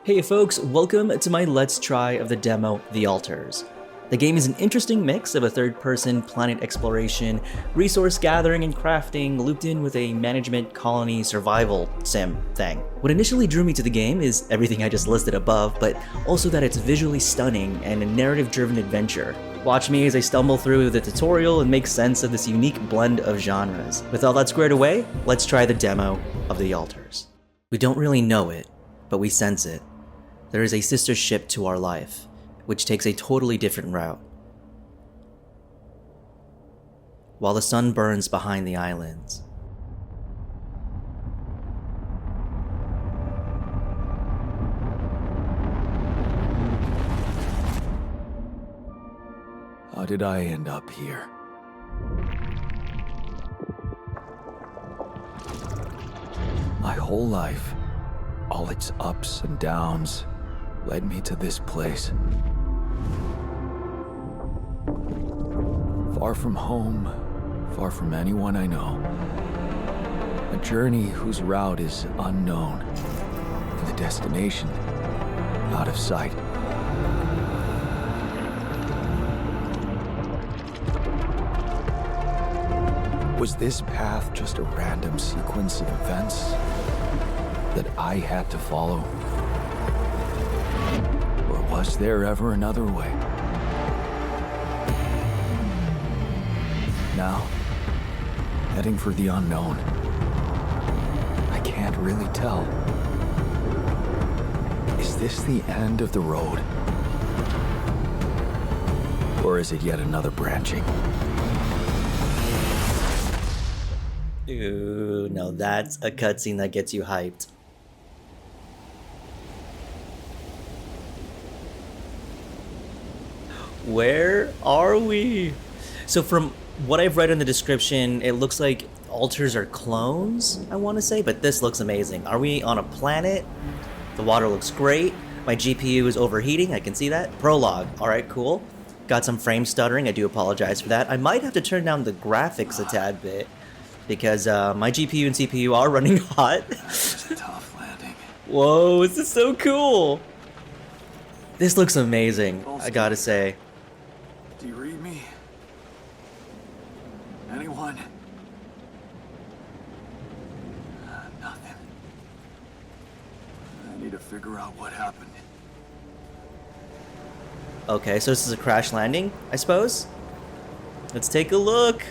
Hey folks, welcome to my Let's Try of the demo, The Altars. The game is an interesting mix of a third-person planet exploration, resource gathering and crafting, looped in with a management colony survival sim thing. What initially drew me to the game is everything I just listed above, but also that it's visually stunning and a narrative-driven adventure. Watch me as I stumble through the tutorial and make sense of this unique blend of genres. With all that squared away, let's try the demo of The Altars. We don't really know it, but we sense it. There is a sister ship to our life, which takes a totally different route. While the sun burns behind the islands. How did I end up here? My whole life, all its ups and downs, led me to this place. Far from home, far from anyone I know. A journey whose route is unknown, and the destination out of sight. Was this path just a random sequence of events that I had to follow? Or was there ever another way? Now, heading for the unknown. I can't really tell. Is this the end of the road? Or is it yet another branching? Ooh, now that's a cutscene that gets you hyped. Where are we? So from what I've read in the description, it looks like altars are clones, I want to say, but this looks amazing. Are we on a planet? The water looks great. My GPU is overheating, I can see that. Prologue, alright, cool. Got some frame stuttering, I do apologize for that. I might have to turn down the graphics a tad bit, because my GPU and CPU are running hot. That's a tough landing. Whoa, this is so cool! This looks amazing, I gotta say. Do you read me? Anyone? Nothing. I need to figure out what happened. Okay, so this is a crash landing, I suppose? Let's take a look.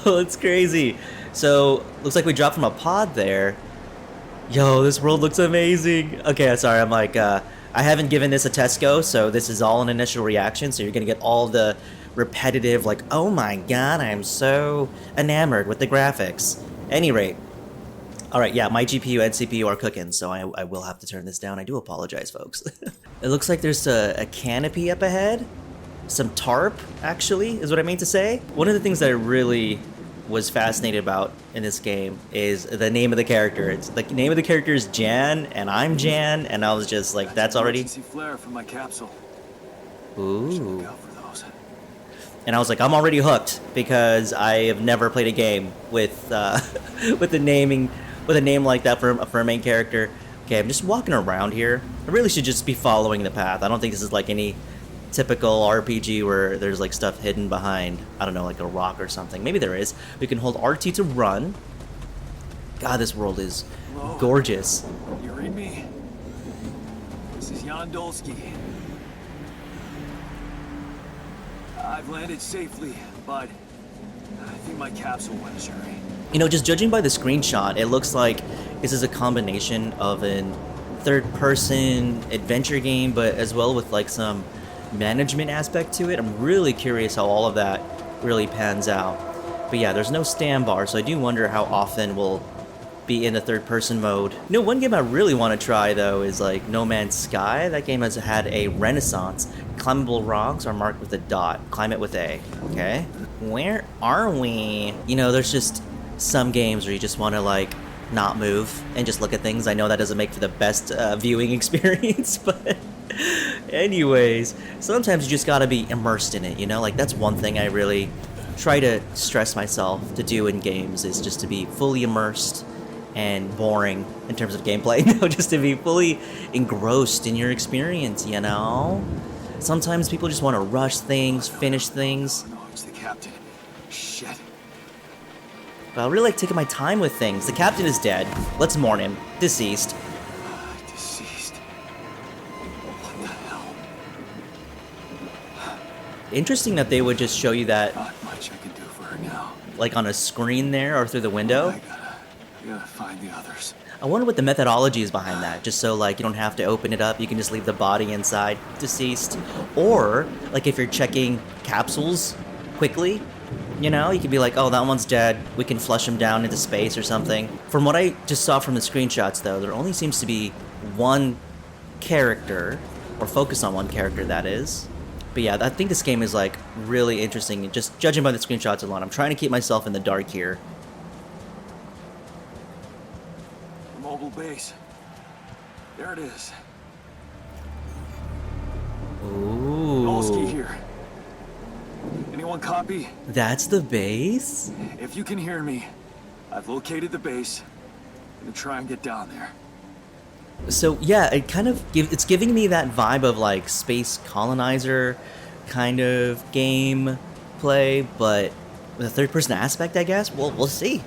Oh, it's crazy. So, looks like we dropped from a pod there. Yo, this world looks amazing. Okay, sorry, I'm like, I haven't given this a test go, so this is all an initial reaction, so you're gonna get all the repetitive, like, oh my god, I'm so enamored with the graphics. Any rate. Alright, yeah, my GPU and CPU are cooking, so I will have to turn this down. I do apologize, folks. It looks like there's a canopy up ahead. Some tarp, actually, is what I mean to say. One of the things that I really was fascinated about in this game is the name of the character. It's the name of the character is Jan, and I'm Jan, and I was just like, that's already... Emergency flare from my capsule. Ooh. Look out for those. And I was like, I'm already hooked, because I have never played a game with with a name like that for a main character. Okay, I'm just walking around here. I really should just be following the path. I don't think this is like any typical RPG where there's like stuff hidden behind, I don't know, like a rock or something. Maybe there is. We can hold RT to run. God, this world is gorgeous. You read me? This is Jan Dolski. I've landed safely, but I think my capsule went astray. You know, just judging by the screenshot, it looks like this is a combination of an third-person adventure game, but as well with like some management aspect to it. I'm really curious how all of that really pans out. But yeah, there's no stand bar, so I do wonder how often we'll be in the third-person mode. You know, one game I really want to try, though, is like No Man's Sky. That game has had a renaissance. Climbable rocks are marked with a dot. Climb it with A. Okay. Where are we? You know, there's just some games where you just want to, like, not move and just look at things. I know that doesn't make for the best viewing experience, but anyways, sometimes you just gotta be immersed in it, you know? Like, that's one thing I really try to stress myself to do in games, is just to be fully immersed and boring in terms of gameplay. You know, just to be fully engrossed in your experience, you know? Sometimes people just want to rush things, finish things. No, it's the captain. Shit. But I really like taking my time with things. The captain is dead. Let's mourn him. Deceased. Deceased. What the hell? Interesting that they would just show you that, Not much I can do for her now. like, on a screen there or through the window. I gotta find the others. I wonder what the methodology is behind that. Just so, like, you don't have to open it up. You can just leave the body inside, deceased. Or, like, if you're checking capsules quickly, you know, you could be like, oh, that one's dead. We can flush him down into space or something. From what I just saw from the screenshots, though, there only seems to be one character, or focus on one character, that is. But yeah, I think this game is, like, really interesting. Just judging by the screenshots alone, I'm trying to keep myself in the dark here. Mobile base. There it is. Ooh. Dolski here. Anyone copy? That's the base? If you can hear me, I've located the base. I'm gonna try and get down there. So yeah, it kind of it's giving me that vibe of like space colonizer kind of game play, but with a third-person aspect, I guess. Well, we'll see.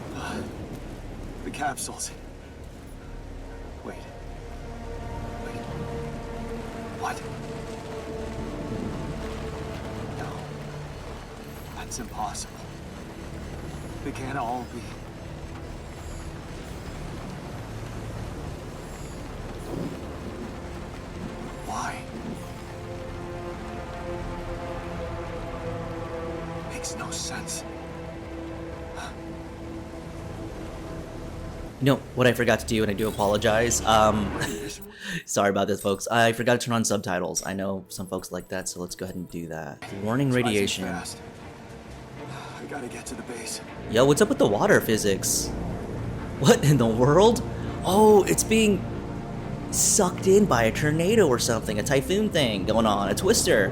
The capsules. Wait. What? No. That's impossible. They can't all be. Why? Makes no sense. You know what I forgot to do, and I do apologize. Sorry about this, folks. I forgot to turn on subtitles. I know some folks like that, so let's go ahead and do that. Warning radiation. Fast. I gotta get to the base. Yo, what's up with the water physics? What in the world? Oh, it's being sucked in by a tornado or something, a typhoon thing going on, a twister.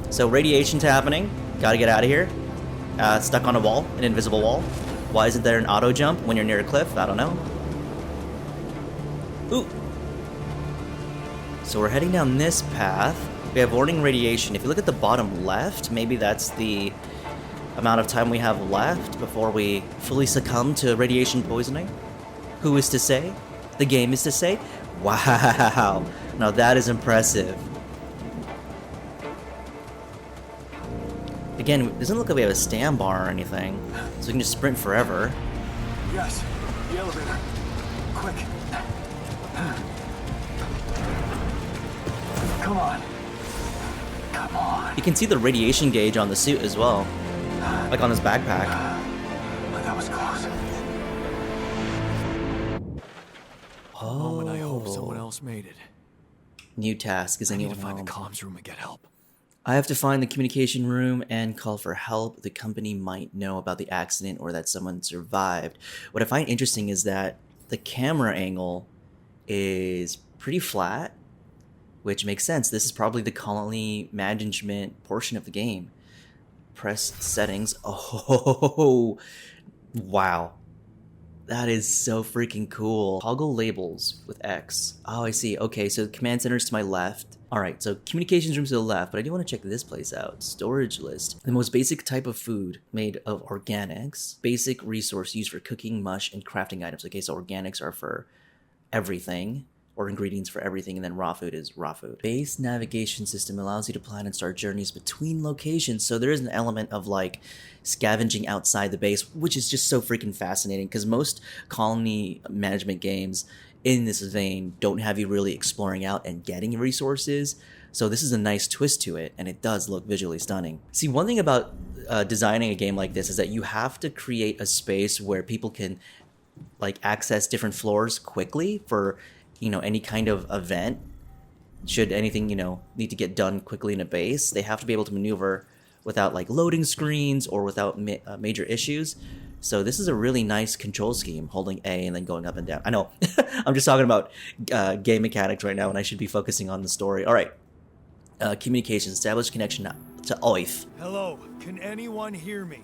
So radiation's happening. Gotta get out of here. Stuck on a wall, an invisible wall. Why isn't there an auto jump when you're near a cliff? I don't know. Ooh. So we're heading down this path. We have warning radiation. If you look at the bottom left, maybe that's the amount of time we have left before we fully succumb to radiation poisoning. Who is to say? The game is to say? Wow. Now that is impressive. Again, it doesn't look like we have a stand bar or anything, so we can just sprint forever. Yes, the elevator. Quick. Come on. Come on. You can see the radiation gauge on the suit as well, like on his backpack. That was close. Oh. Moment I hope someone else made it. New task. Is I need anyone to find the home? comms room and get help. I have to find the communication room and call for help. The company might know about the accident or that someone survived. What I find interesting is that the camera angle is pretty flat, which makes sense. This is probably the colony management portion of the game. Press settings. Oh, wow. That is so freaking cool. Toggle labels with X. Oh, I see. Okay, so the command center's to my left. All right, so communications room's to the left, but I do want to check this place out. Storage list. The most basic type of food made of organics. Basic resource used for cooking, mush, and crafting items. Okay, so organics are for everything, or ingredients for everything, and then raw food is raw food. Base navigation system allows you to plan and start journeys between locations. So there is an element of like scavenging outside the base, which is just so freaking fascinating because most colony management games in this vein don't have you really exploring out and getting resources. So this is a nice twist to it, and it does look visually stunning. See, one thing about designing a game like this is that you have to create a space where people can like access different floors quickly for, you know, any kind of event. Should anything, you know, need to get done quickly in a base, they have to be able to maneuver without like loading screens or without major issues. So this is a really nice control scheme, holding A and then going up and down. I know, I'm just talking about game mechanics right now, and I should be focusing on the story. All right, communication, establish connection to OIF. Hello, can anyone hear me?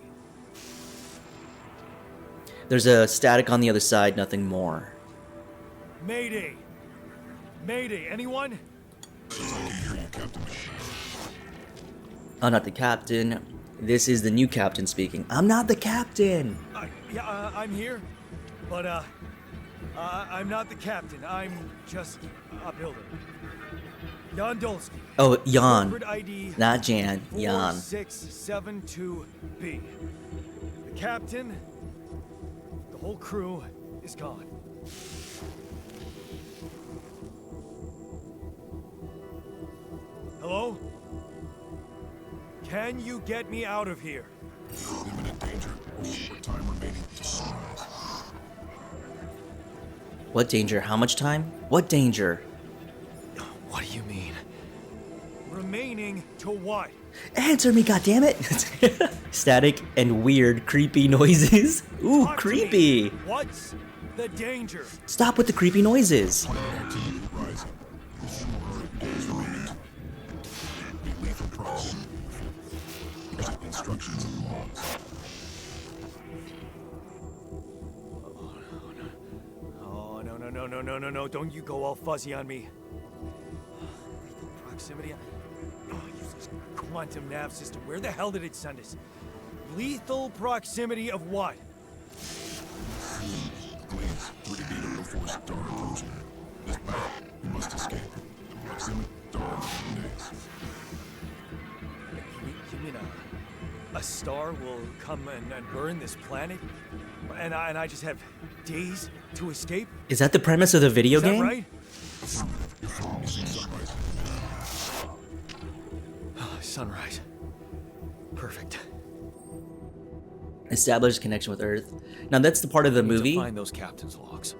There's a static on the other side, nothing more. Mayday! Mayday, anyone? I'm not the captain. This is the new captain speaking. I'm not the captain! I'm here, but I'm not the captain. I'm just a builder. Jan Dolski. Oh, Jan. Corporate ID Not Jan. Jan. 4672B. The captain, the whole crew is gone. Hello? Can you get me out of here? Imminent danger. What time remaining to sunrise? What danger? How much time? What danger? What do you mean? Remaining to what? Answer me, goddammit! Static and weird, creepy noises. Ooh, Talk to me. creepy! What's the danger? Stop with the creepy noises. Activity rising. With 400 days remaining. Be lethal proximity. Instructions and laws. Oh, no, don't you go all fuzzy on me. Lethal proximity. Oh, useless quantum nav system. Where the hell did it send us? Lethal proximity of what? Please, 30 meter before star approaching. This battle, you must escape. Proximity, star days. You mean a star will come and burn this planet? And I just have days to escape? Is that the premise of the video Is that game? right? Your phone is in sunrise. Sunrise. Perfect. Establish connection with Earth. Now that's the part of the Need to movie. find those captain's logs.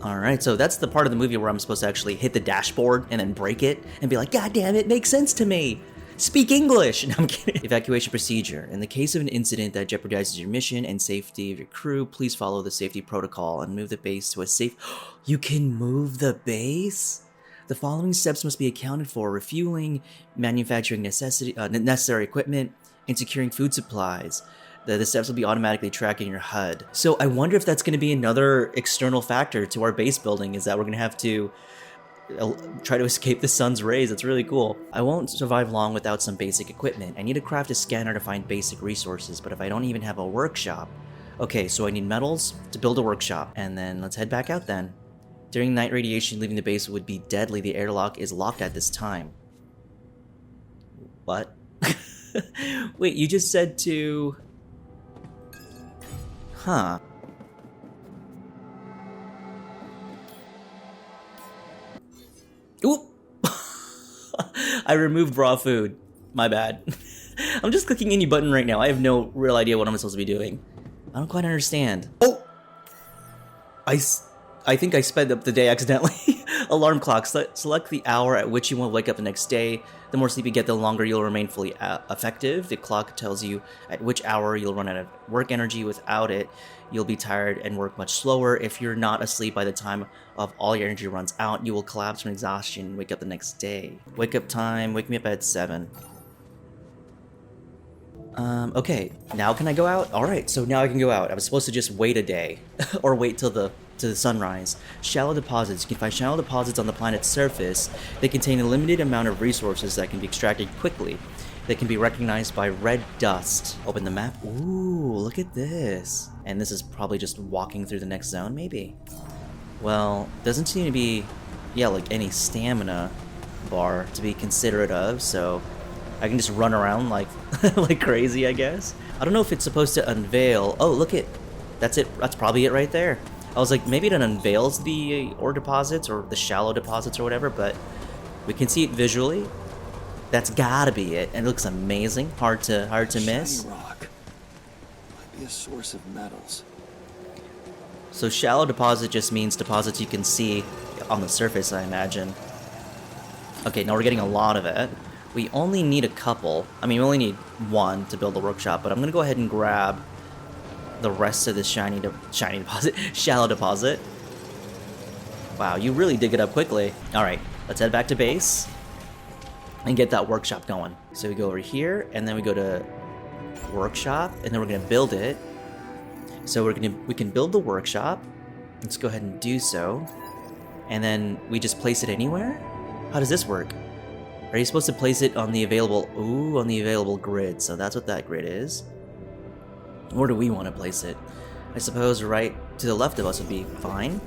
Alright, so that's the part of the movie where I'm supposed to actually hit the dashboard and then break it and be like, God damn it, makes sense to me. Speak English! No, I'm kidding. Evacuation procedure. In the case of an incident that jeopardizes your mission and safety of your crew, please follow the safety protocol and move the base to a safe... You can move the base? The following steps must be accounted for: refueling, manufacturing necessary equipment, and securing food supplies. The steps will be automatically tracked in your HUD. So I wonder if that's going to be another external factor to our base building, is that we're going to have to try to escape the sun's rays. It's really cool. I won't survive long without some basic equipment. I need to craft a scanner to find basic resources, but if I don't even have a workshop... Okay, so I need metals to build a workshop, and then let's head back out then. During night radiation, leaving the base would be deadly. The airlock is locked at this time. What? Wait, you just said to... Huh. Oop! I removed raw food. My bad. I'm just clicking any button right now. I have no real idea what I'm supposed to be doing. I don't quite understand. Oh! I think I sped up the day accidentally. Alarm clock. Select the hour at which you want to wake up the next day. The more sleep you get, the longer you'll remain fully effective. The clock tells you at which hour you'll run out of work energy. Without it, you'll be tired and work much slower. If you're not asleep by the time of all your energy runs out, you will collapse from exhaustion and wake up the next day. Wake up time. Wake me up at 7. Okay, now can I go out? Alright, so now I can go out. I was supposed to just wait a day. Or wait till the sunrise. Shallow deposits. You can find shallow deposits on the planet's surface. They contain a limited amount of resources that can be extracted quickly. They can be recognized by red dust. Open the map. Ooh, look at this. And this is probably just walking through the next zone, maybe? Well, doesn't seem to be, yeah, like any stamina bar to be considerate of, so I can just run around like like crazy, I guess. I don't know if it's supposed to unveil. Oh, look it. That's it. That's probably it right there. I was like, maybe it unveils the ore deposits or the shallow deposits or whatever, but we can see it visually. That's gotta be it. And it looks amazing. Hard to miss. Shiny rock. Might be a source of metals. So shallow deposit just means deposits you can see on the surface, I imagine. Okay, now we're getting a lot of it. We only need a couple. I mean, we only need one to build the workshop, but I'm gonna go ahead and grab the rest of this shiny deposit, shallow deposit. Wow, you really dig it up quickly. All right, let's head back to base and get that workshop going. So we go over here, and then we go to workshop, and then we're gonna build it. So we can build the workshop. Let's go ahead and do so. And then we just place it anywhere? How does this work? Are you supposed to place it on the available... Ooh, on the available grid. So that's what that grid is. Where do we want to place it? I suppose right to the left of us would be fine.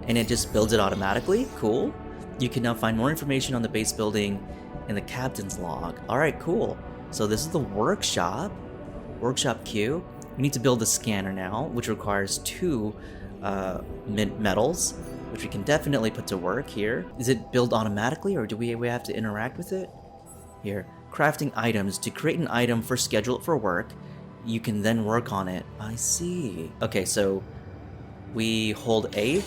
And it just builds it automatically. Cool. You can now find more information on the base building in the captain's log. Alright, cool. So this is the workshop. Workshop queue. We need to build the scanner now, which requires 2 metals, which we can definitely put to work here. Is it built automatically, or do we have to interact with it? Here, crafting items. To create an item for schedule it for work, you can then work on it. I see. Okay, so we hold A.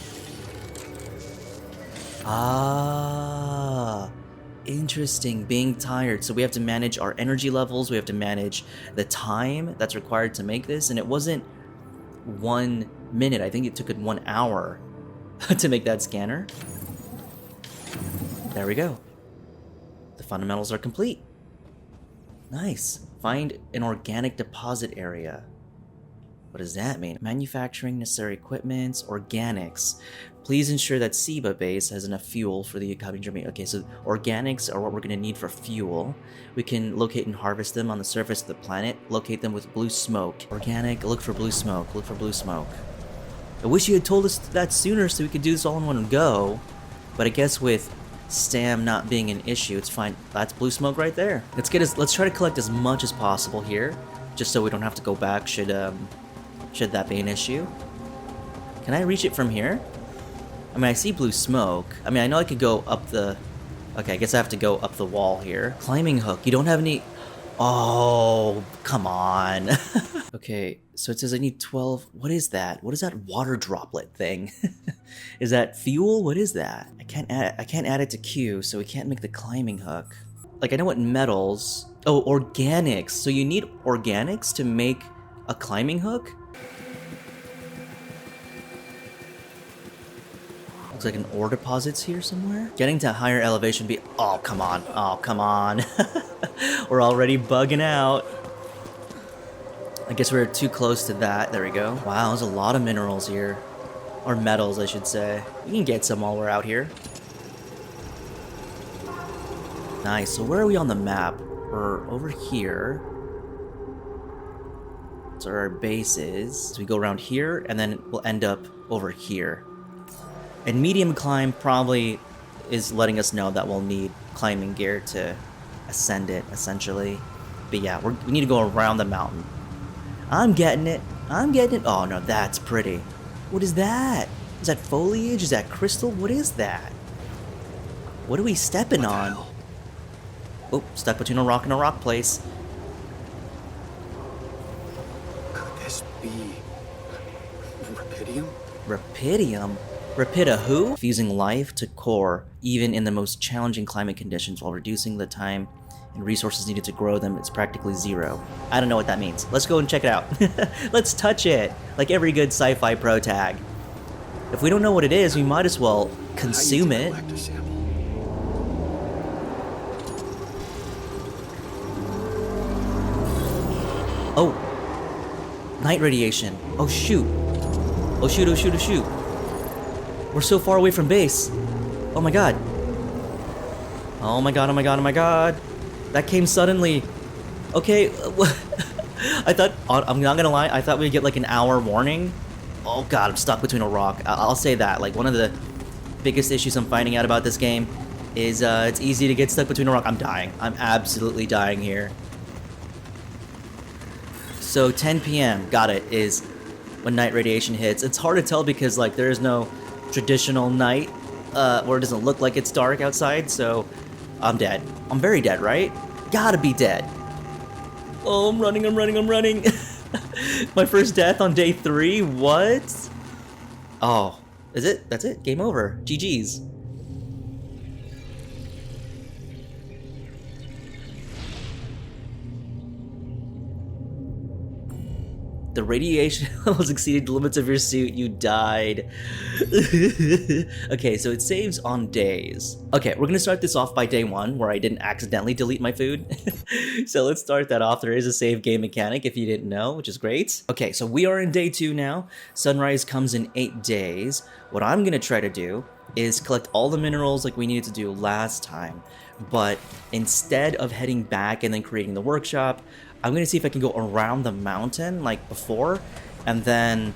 Ah, interesting. Being tired. So we have to manage our energy levels. We have to manage the time that's required to make this. And it wasn't 1 minute. I think it took it 1 hour to make that scanner. There we go. The fundamentals are complete. Nice. Find an organic deposit area. What does that mean? Manufacturing necessary equipments, organics. Please ensure that Seba base has enough fuel for the upcoming journey. Okay, so organics are what we're going to need for fuel. We can locate and harvest them on the surface of the planet. Locate them with blue smoke. Organic, look for blue smoke. Look for blue smoke. I wish you had told us that sooner so we could do this all in one go. But I guess with Stam not being an issue, it's fine. That's blue smoke right there. Let's try to collect as much as possible here, just so we don't have to go back should that be an issue. Can I reach it from here? I mean, I see blue smoke. I mean, I know I could go up the... Okay, I guess I have to go up the wall here. Climbing hook. You don't have any... Oh, come on. Okay, so it says I need 12... What is that? What is that water droplet thing? Is that fuel? What is that? I can't add it to Q, so we can't make the climbing hook. Like, I know what metals... Oh, organics. So you need organics to make a climbing hook? Looks like an ore deposit's here somewhere. Getting to higher elevation be... Oh, come on. Oh, come on. We're already bugging out. I guess we're too close to that. There we go. Wow, there's a lot of minerals here. Or metals, I should say. We can get some while we're out here. Nice. So where are we on the map? We're over here. So our base is... So we go around here, and then we'll end up over here. And medium climb probably is letting us know that we'll need climbing gear to ascend it, essentially. But yeah, we need to go around the mountain. I'm getting it. I'm getting it. Oh no, that's pretty. What is that? Is that foliage? Is that crystal? What is that? What are we stepping on? Oh, stuck between a rock and a rock place. Could this be... Rapidium? Rapidium? Rapida who? Fusing life to core, even in the most challenging climate conditions, while reducing the time and resources needed to grow them, it's practically 0. I don't know what that means. Let's go and check it out. Let's touch it, like every good sci-fi pro tag. If we don't know what it is, we might as well consume it. Oh, night radiation. Oh shoot. Oh shoot, oh shoot, oh shoot. We're so far away from base. Oh my god. Oh my god, oh my god, oh my god. That came suddenly. Okay. I thought, I'm not gonna lie, I thought we'd get like an hour warning. Oh god, I'm stuck between a rock. I'll say that. Like, one of the biggest issues I'm finding out about this game is it's easy to get stuck between a rock. I'm dying. I'm absolutely dying here. So 10 p.m., got it, is when night radiation hits. It's hard to tell because like there is no traditional night where it doesn't look like it's dark outside, so I'm dead. I'm very dead, right? Gotta be dead. Oh, I'm running, I'm running, I'm running. My first death on day 3? What? Oh, is it? That's it? Game over. GG's. The radiation levels exceeded the limits of your suit. You died. Okay, so it saves on days. Okay, we're gonna start this off by day 1, where I didn't accidentally delete my food. So let's start that off. There is a save game mechanic, if you didn't know, which is great. Okay, so we are in day 2 now. Sunrise comes in 8 days. What I'm gonna try to do is collect all the minerals like we needed to do last time. But instead of heading back and then creating the workshop, I'm going to see if I can go around the mountain like before and then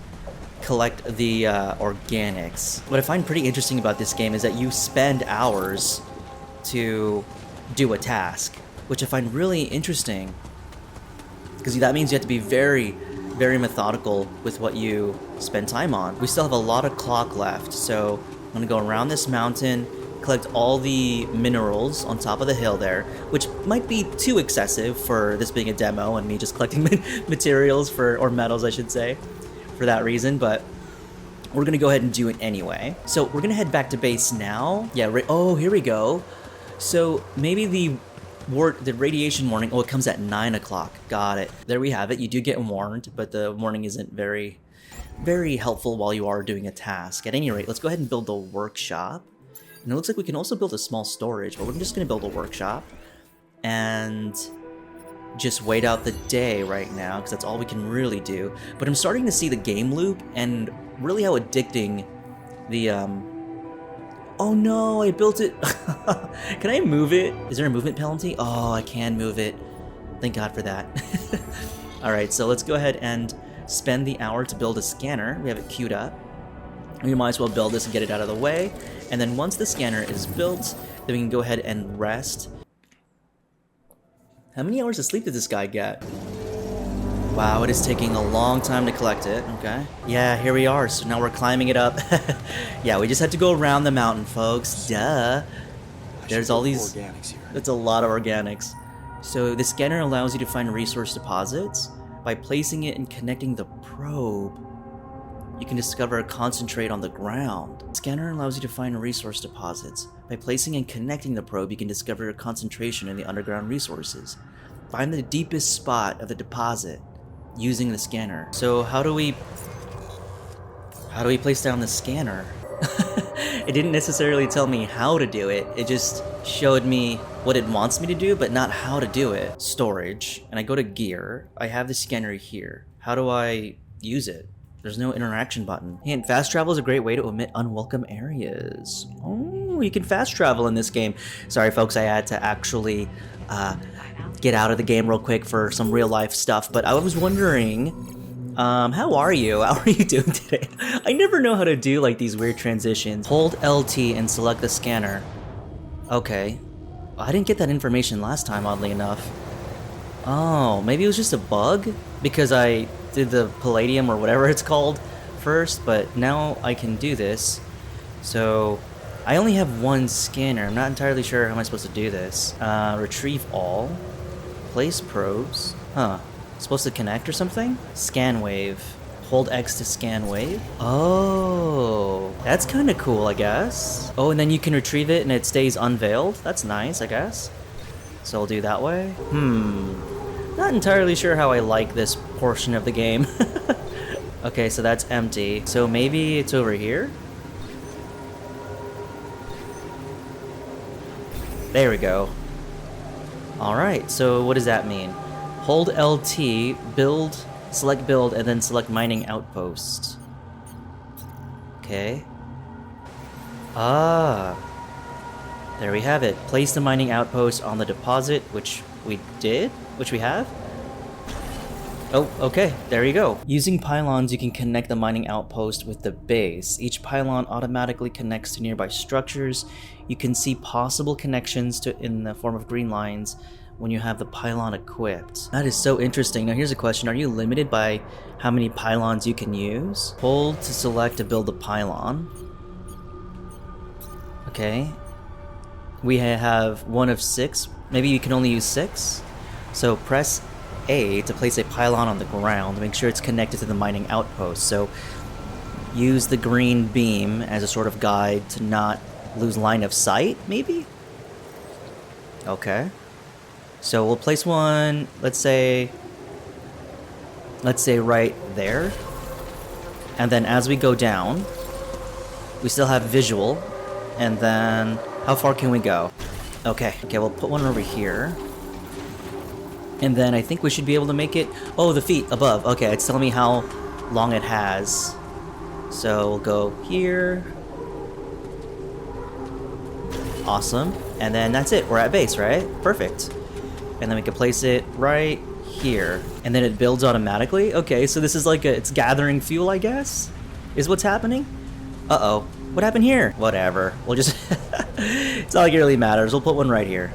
collect the organics. What I find pretty interesting about this game is that you spend hours to do a task, which I find really interesting because that means you have to be very, very methodical with what you spend time on. We still have a lot of clock left, so I'm going to go around this mountain, collect all the minerals on top of the hill there, which might be too excessive for this being a demo and me just collecting materials or metals, I should say, for that reason, but we're gonna go ahead and do it anyway. So we're gonna head back to base now. Yeah, oh, here we go. So maybe the radiation warning, oh, it comes at 9 o'clock. Got it. There we have it. You do get warned, but the warning isn't very, very helpful while you are doing a task. At any rate, let's go ahead and build the workshop. And it looks like we can also build a small storage, but we're just going to build a workshop and just wait out the day right now because that's all we can really do. But I'm starting to see the game loop and really how addicting the oh no, I built it. Can I move it? Is there a movement penalty? Oh, I can move it. Thank God for that. All right, so let's go ahead and spend the hour to build a scanner. We have it queued up. We might as well build this and get it out of the way. And then once the scanner is built, then we can go ahead and rest. How many hours of sleep did this guy get? Wow, it is taking a long time to collect it. Okay. Yeah, here we are. So now we're climbing it up. Yeah, we just had to go around the mountain, folks. Duh. There's all these... organics here. That's a lot of organics. So the scanner allows you to find resource deposits. By placing it and connecting the probe, you can discover a concentrate on the ground. The scanner allows you to find resource deposits. By placing and connecting the probe, you can discover a concentration in the underground resources. Find the deepest spot of the deposit using the scanner. So how do we place down the scanner? It didn't necessarily tell me how to do it. It just showed me what it wants me to do, but not how to do it. Storage, and I go to gear. I have the scanner here. How do I use it? There's no interaction button. And fast travel is a great way to omit unwelcome areas. Oh, you can fast travel in this game. Sorry, folks, I had to actually get out of the game real quick for some real life stuff. But I was wondering, how are you? How are you doing today? I never know how to do like these weird transitions. Hold LT and select the scanner. Okay. I didn't get that information last time, oddly enough. Oh, maybe it was just a bug? Because I did the palladium or whatever it's called first, but now I can do this. So I only have one scanner. I'm not entirely sure how am I supposed to do this. Retrieve all. Place probes. Huh. Supposed to connect or something? Scan wave. Hold X to scan wave. Oh, that's kind of cool, I guess. Oh, and then you can retrieve it and it stays unveiled. That's nice, I guess. So I'll do that way. Not entirely sure how I like this portion of the game. Okay, so that's empty. So maybe it's over here? There we go. Alright, so what does that mean? Hold LT, build, select build, and then select mining outpost. Okay. Ah. There we have it. Place the mining outpost on the deposit, which we did? Which we have? Oh, okay, there you go. Using pylons, you can connect the mining outpost with the base. Each pylon automatically connects to nearby structures. You can see possible connections in the form of green lines when you have the pylon equipped. That is so interesting. Now here's a question. Are you limited by how many pylons you can use? Hold to select to build a pylon. Okay. We have 1 of 6. Maybe you can only use 6? So press A to place a pylon on the ground. Make sure it's connected to the mining outpost. So use the green beam as a sort of guide to not lose line of sight, maybe? Okay. So we'll place one, let's say... let's say right there. And then as we go down, we still have visual. And then how far can we go? Okay, we'll put one over here. And then I think we should be able to make it. Oh, the feet above. Okay, it's telling me how long it has. So we'll go here. Awesome. And then that's it. We're at base, right? Perfect. And then we can place it right here. And then it builds automatically. Okay, so this is like it's gathering fuel, I guess, is what's happening. Uh-oh. What happened here? Whatever. We'll just... It's not like it really matters. We'll put one right here.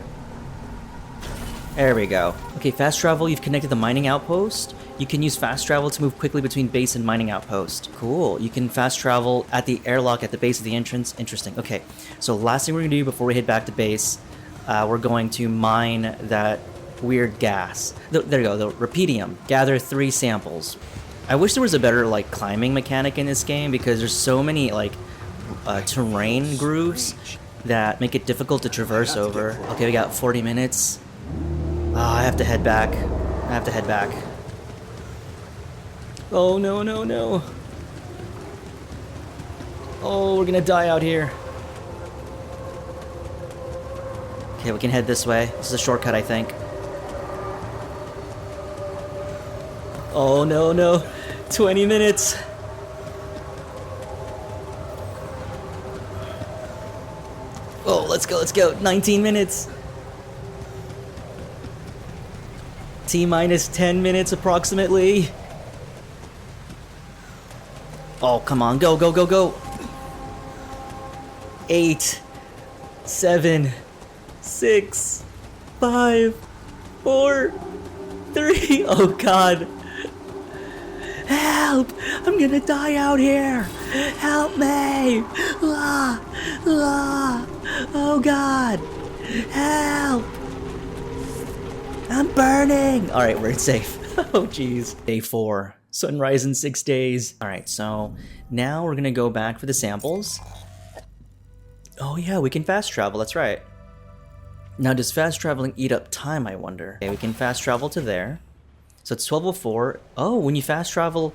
There we go. Okay, fast travel. You've connected the mining outpost. You can use fast travel to move quickly between base and mining outpost. Cool. You can fast travel at the airlock at the base of the entrance. Interesting. Okay, so last thing we're going to do before we head back to base, we're going to mine that weird gas. There you go, the rupidium. Gather 3 samples. I wish there was a better like climbing mechanic in this game because there's so many like terrain grooves that make it difficult to traverse over. Okay, we got 40 minutes. Oh, I have to head back. Oh, no, no, no. Oh, we're gonna die out here. Okay, we can head this way. This is a shortcut, I think. Oh, no, no. 20 minutes. Oh, let's go. 19 minutes. T-minus 10 minutes approximately. Oh, come on. Go. 8, 7, 6, 5, 4, 3. Oh, God. Help! I'm gonna die out here! Help me! Oh, God! Help! I'm burning! Alright, we're safe. Oh, jeez. Day 4. Sunrise in 6 days. Alright, so now we're gonna go back for the samples. Oh yeah, we can fast travel, that's right. Now does fast traveling eat up time, I wonder? Okay, we can fast travel to there. So it's 12:04. Oh, when you fast travel,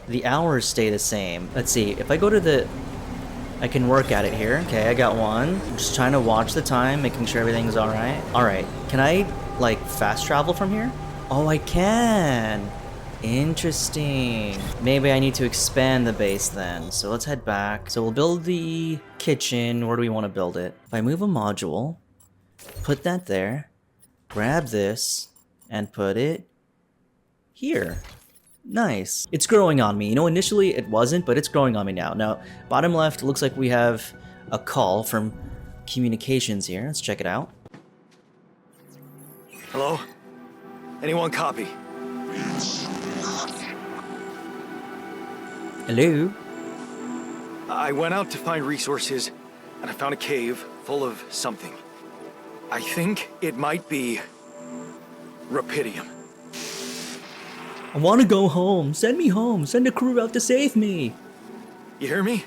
the hours stay the same. Let's see, if I go to the... I can work at it here. Okay, I got one. I'm just trying to watch the time, making sure everything's alright. Alright, can I, like, fast travel from here? Oh, I can! Interesting. Maybe I need to expand the base then. So let's head back. So we'll build the kitchen. Where do we want to build it? If I move a module, put that there, grab this, and put it here. Nice. It's growing on me. You know, initially it wasn't, but it's growing on me now. Now, bottom left, it looks like we have a call from communications here. Let's check it out. Hello? Anyone copy? Hello? I went out to find resources, and I found a cave full of something. I think it might be rupidium. I want to go home. Send me home. Send a crew out to save me. You hear me?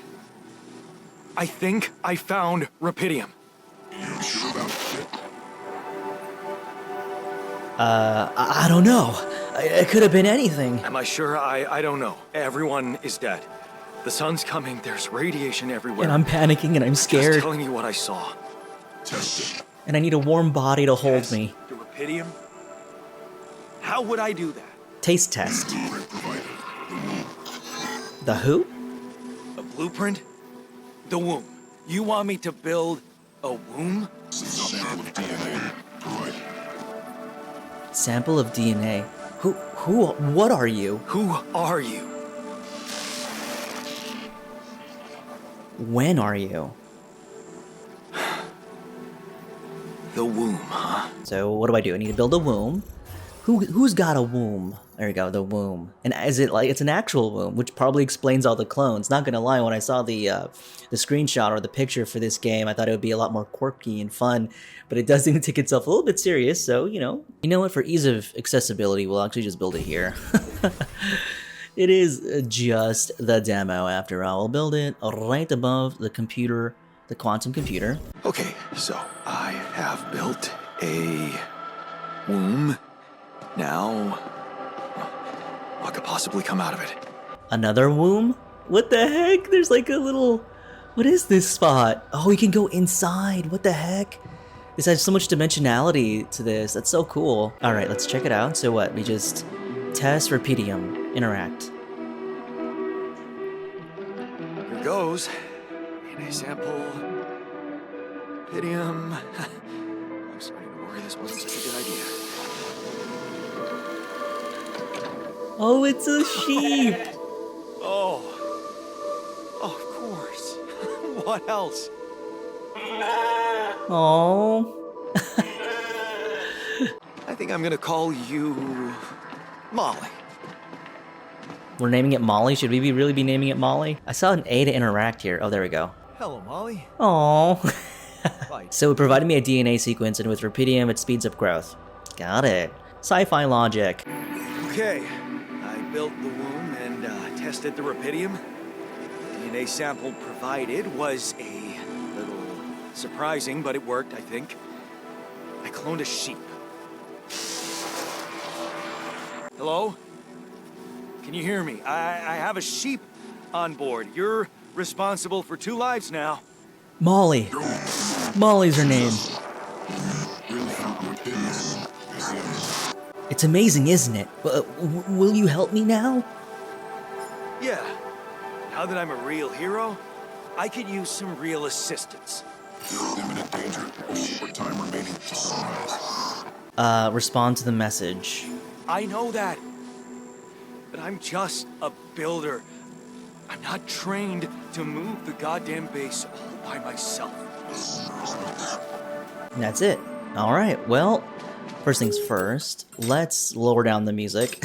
I think I found rupidium. You sure about it? I don't know. It could have been anything. Am I sure? I don't know. Everyone is dead. The sun's coming, there's radiation everywhere. And I'm panicking and I'm scared. Just telling you what I saw. Test it. And I need a warm body to hold Test me. the rupidium? How would I do that? Taste test. Blueprint provided. The who? A blueprint? The womb. You want me to build a womb? Sample of DNA provided. Sample of DNA. What are you? Who are you? When are you? The womb, huh? So what do? I need to build a womb. Who's got a womb? There you go, the womb. And is it like it's an actual womb, which probably explains all the clones. Not gonna lie, when I saw the screenshot or the picture for this game, I thought it would be a lot more quirky and fun, but it does seem to take itself a little bit serious. So you know what? For ease of accessibility, we'll actually just build it here. It is just the demo after all. We'll build it right above the computer, the quantum computer. Okay, so I have built a womb. Now, what could possibly come out of it? Another womb? What the heck? There's like a little... What is this spot? Oh, you can go inside. What the heck? This has so much dimensionality to this. That's so cool. All right, let's check it out. So what? We just test, Repeatium, interact. Here goes. DNA sample. Pydium. I'm starting to worry this wasn't such a good idea. Oh, it's a sheep. Oh, of course. What else? Oh. I think I'm gonna call you Molly. We're naming it Molly. Should we really be naming it Molly? I saw an A to interact here. Oh, there we go. Hello, Molly. Oh. Bye. So it provided me a DNA sequence, and with Repeatium, it speeds up growth. Got it. Sci-fi logic. Okay, I built the womb and tested the Rapidium. The DNA sample provided was a little surprising, but it worked, I think. I cloned a sheep. Hello? Can you hear me? I have a sheep on board. You're responsible for 2 lives now. Molly. Molly's her name. It's amazing, isn't it? Will you help me now? Yeah. Now that I'm a real hero, I could use some real assistance. You're in imminent danger. Only short time remaining to sunrise. Respond to the message. I know that. But I'm just a builder. I'm not trained to move the goddamn base all by myself. And that's it. Alright, well, first things first, let's lower down the music.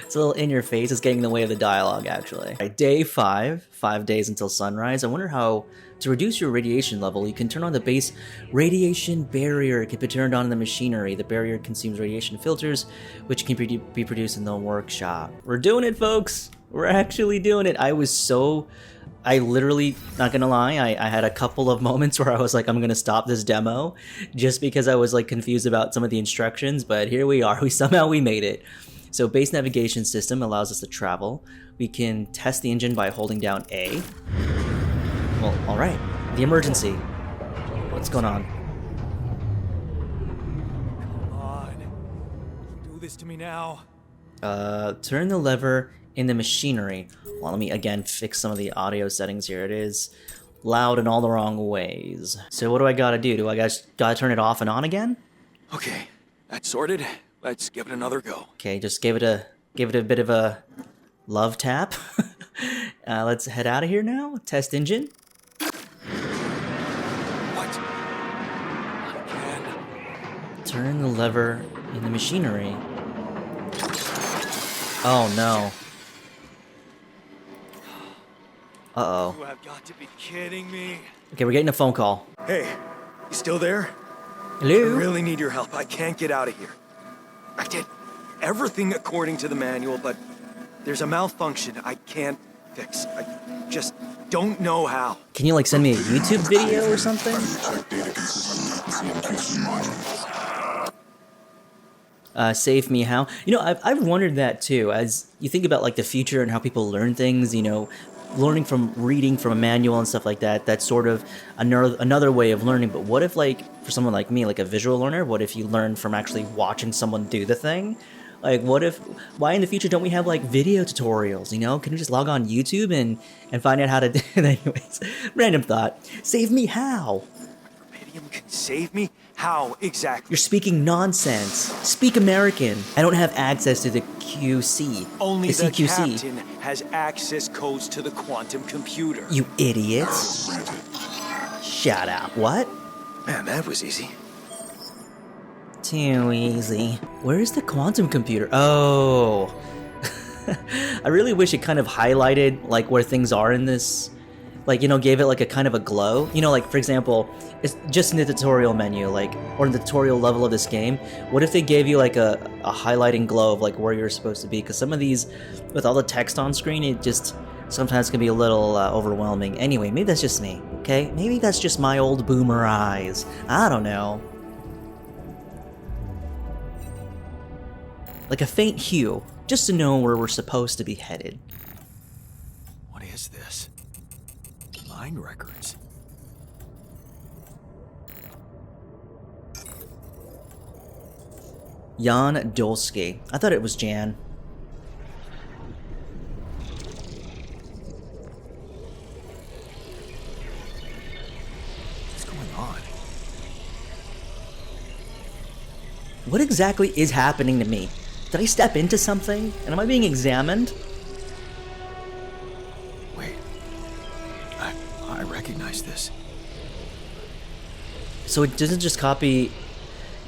It's a little in your face, it's getting in the way of the dialogue, actually. Right, day 5, 5 days until sunrise. I wonder how, to reduce your radiation level, you can turn on the base radiation barrier. It can be turned on in the machinery. The barrier consumes radiation filters, which can be produced in the workshop. We're doing it, folks! We're actually doing it. I literally, not gonna lie, I had a couple of moments where I was like, I'm gonna stop this demo, just because I was like confused about some of the instructions, but here we are. Somehow we made it. So base navigation system allows us to travel. We can test the engine by holding down A. Well, alright. The emergency. What's going on? Come on. Do this to me now. Turn the lever in the machinery. Well, let me again fix some of the audio settings here. It is loud in all the wrong ways. So what do I gotta do? Do I gotta turn it off and on again? Okay, that's sorted. Let's give it another go. Okay, just give it a bit of a love tap. Let's head out of here now. Test engine. What? Again? Turn the lever in the machinery. Oh no. Uh-oh. You have got to be kidding me. Okay, we're getting a phone call. Hey, you still there? I Hello? really need your help. I can't get out of here. I did everything according to the manual, but there's a malfunction I can't fix. I just don't know how. Can you like send me a YouTube video or something? Check data consistency and QC modules. Save me how? You know, I've wondered that too, as you think about like the future and how people learn things, you know, learning from reading from a manual and stuff like that, that's sort of another way of learning. But what if, like, for someone like me, like a visual learner, what if you learn from actually watching someone do the thing? Like, why in the future don't we have, like, video tutorials, you know? Can you just log on YouTube and find out how to do it? Anyways, random thought. Save me how? Rapidium can save me? How exactly? You're speaking nonsense. Speak American. I don't have access to the QC. Only the CQC. captain has access codes to the quantum computer. You idiot. Shut up. What? Man, that was easy. Too easy. Where is the quantum computer? Oh. I really wish it kind of highlighted like where things are in this, like, you know, gave it like a kind of a glow. You know, like for example, it's just in the tutorial menu, like, or in the tutorial level of this game. What if they gave you like a highlighting glow of like where you're supposed to be? Because some of these, with all the text on screen, it just sometimes can be a little overwhelming. Anyway, maybe that's just me, okay? Maybe that's just my old boomer eyes. I don't know. Like a faint hue. just to know where we're supposed to be headed. What is this? Mine records. Jan Dolski. I thought it was Jan. What's going on? What exactly is happening to me? Did I step into something? And am I being examined? Wait. I recognize this. So it doesn't just copy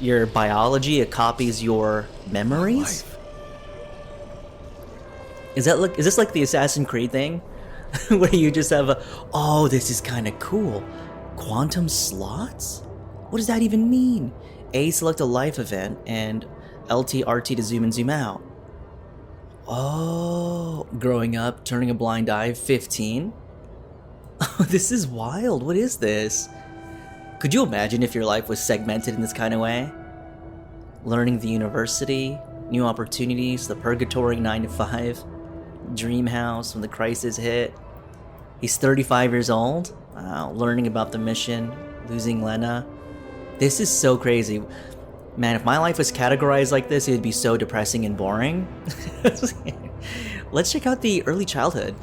your biology, it copies your memories? Life. Is this like the Assassin's Creed thing? Where you just have oh, this is kind of cool. Quantum slots? What does that even mean? A, select a life event, and LT, RT to zoom and zoom out. Oh, growing up, turning a blind eye, 15. Oh, this is wild. What is this? Could you imagine if your life was segmented in this kind of way? Learning the university, new opportunities, the purgatory 9 to 5, dream house when the crisis hit. He's 35 years old. Wow, learning about the mission, losing Lena. This is so crazy. Man, if my life was categorized like this, it would be so depressing and boring. Let's check out the early childhood.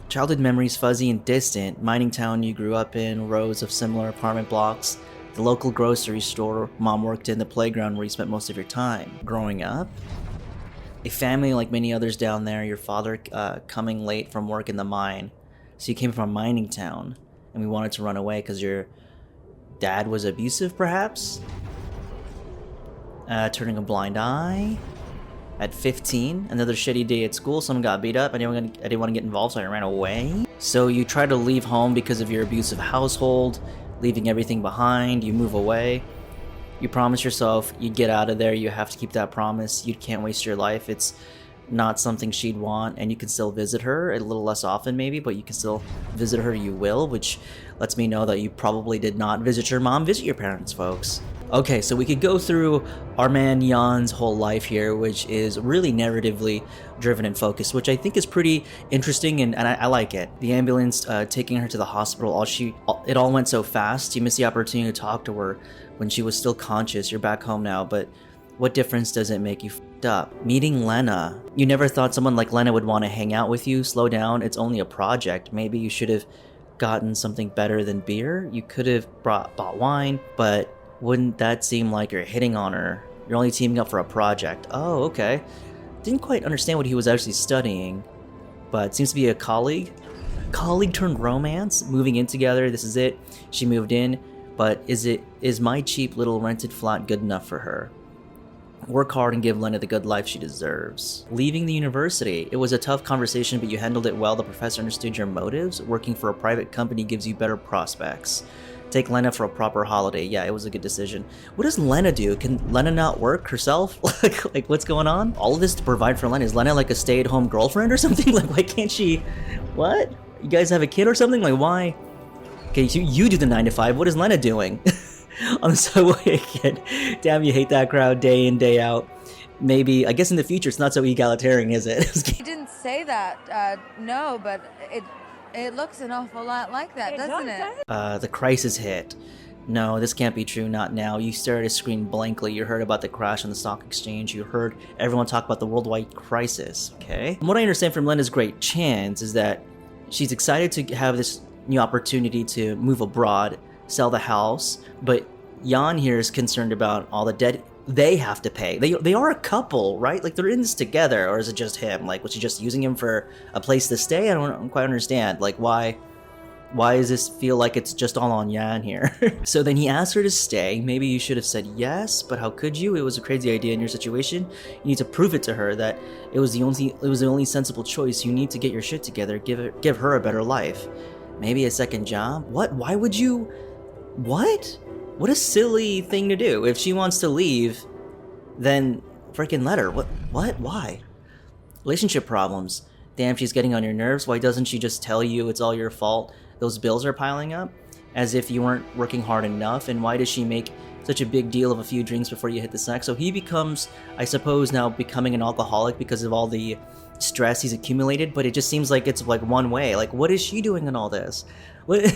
Childhood memories fuzzy and distant. Mining town you grew up in, rows of similar apartment blocks. The local grocery store mom worked in, the playground where you spent most of your time. Growing up? A family like many others down there, your father coming late from work in the mine. So you came from a mining town, and we wanted to run away because your dad was abusive, perhaps? Turning a blind eye. At 15, another shitty day at school, someone got beat up, I didn't want to get involved, so I ran away. So you try to leave home because of your abusive household, leaving everything behind, you move away. You promise yourself you'd get out of there, you have to keep that promise, you can't waste your life, it's not something she'd want, and you can still visit her, a little less often maybe, but you can still visit her, you will, which lets me know that you probably did not visit your mom, visit your parents, folks. Okay, so we could go through our man Jan's whole life here, which is really narratively driven and focused, which I think is pretty interesting, and I like it. The ambulance taking her to the hospital, it all went so fast. You missed the opportunity to talk to her when she was still conscious. You're back home now, but what difference does it make? You f***ed up. Meeting Lena. You never thought someone like Lena would want to hang out with you? Slow down, it's only a project. Maybe you should have gotten something better than beer. You could have bought wine, but wouldn't that seem like you're hitting on her? You're only teaming up for a project. Oh, okay. Didn't quite understand what he was actually studying, but seems to be a colleague. Colleague turned romance, moving in together. This is it. She moved in, but is my cheap little rented flat good enough for her? Work hard and give Lena the good life she deserves. Leaving the university. It was a tough conversation, but you handled it well. The professor understood your motives. Working for a private company gives you better prospects. Take Lena for a proper holiday. Yeah, it was a good decision. What does Lena do? Can Lena not work herself? like what's going on? All of this to provide for Lena. Is Lena like a stay-at-home girlfriend or something? Like, why can't she? What? You guys have a kid or something? Like, why? Okay, you do the 9 to 5. What is Lena doing? On the subway again. Damn, you hate that crowd day in, day out. Maybe, I guess in the future it's not so egalitarian, is it? He didn't say that, no, but it looks an awful lot like that, doesn't it? The crisis hit. No, this can't be true, not now. You stared at a screen blankly. You heard about the crash on the stock exchange. You heard everyone talk about the worldwide crisis, okay? And what I understand from Lena's great chance is that she's excited to have this new opportunity to move abroad, sell the house, but Jan here is concerned about all the debt they have to pay. They are a couple, right? Like, they're in this together, or is it just him? Like, was she just using him for a place to stay? I don't quite understand. Like, why does this feel like it's just all on Jan here? So then he asked her to stay. Maybe you should have said yes, but how could you? It was a crazy idea in your situation. You need to prove it to her that it was the only sensible choice. You need to get your shit together. Give her a better life. Maybe a second job? What? Why would you? What? What a silly thing to do. If she wants to leave, then freaking let her. What? Why? Relationship problems. Damn, she's getting on your nerves. Why doesn't she just tell you it's all your fault? Those bills are piling up? As if you weren't working hard enough. And why does she make such a big deal of a few drinks before you hit the sack. So he becomes, I suppose, now becoming an alcoholic because of all the stress he's accumulated, but it just seems like it's like one way. Like, what is she doing in all this? What?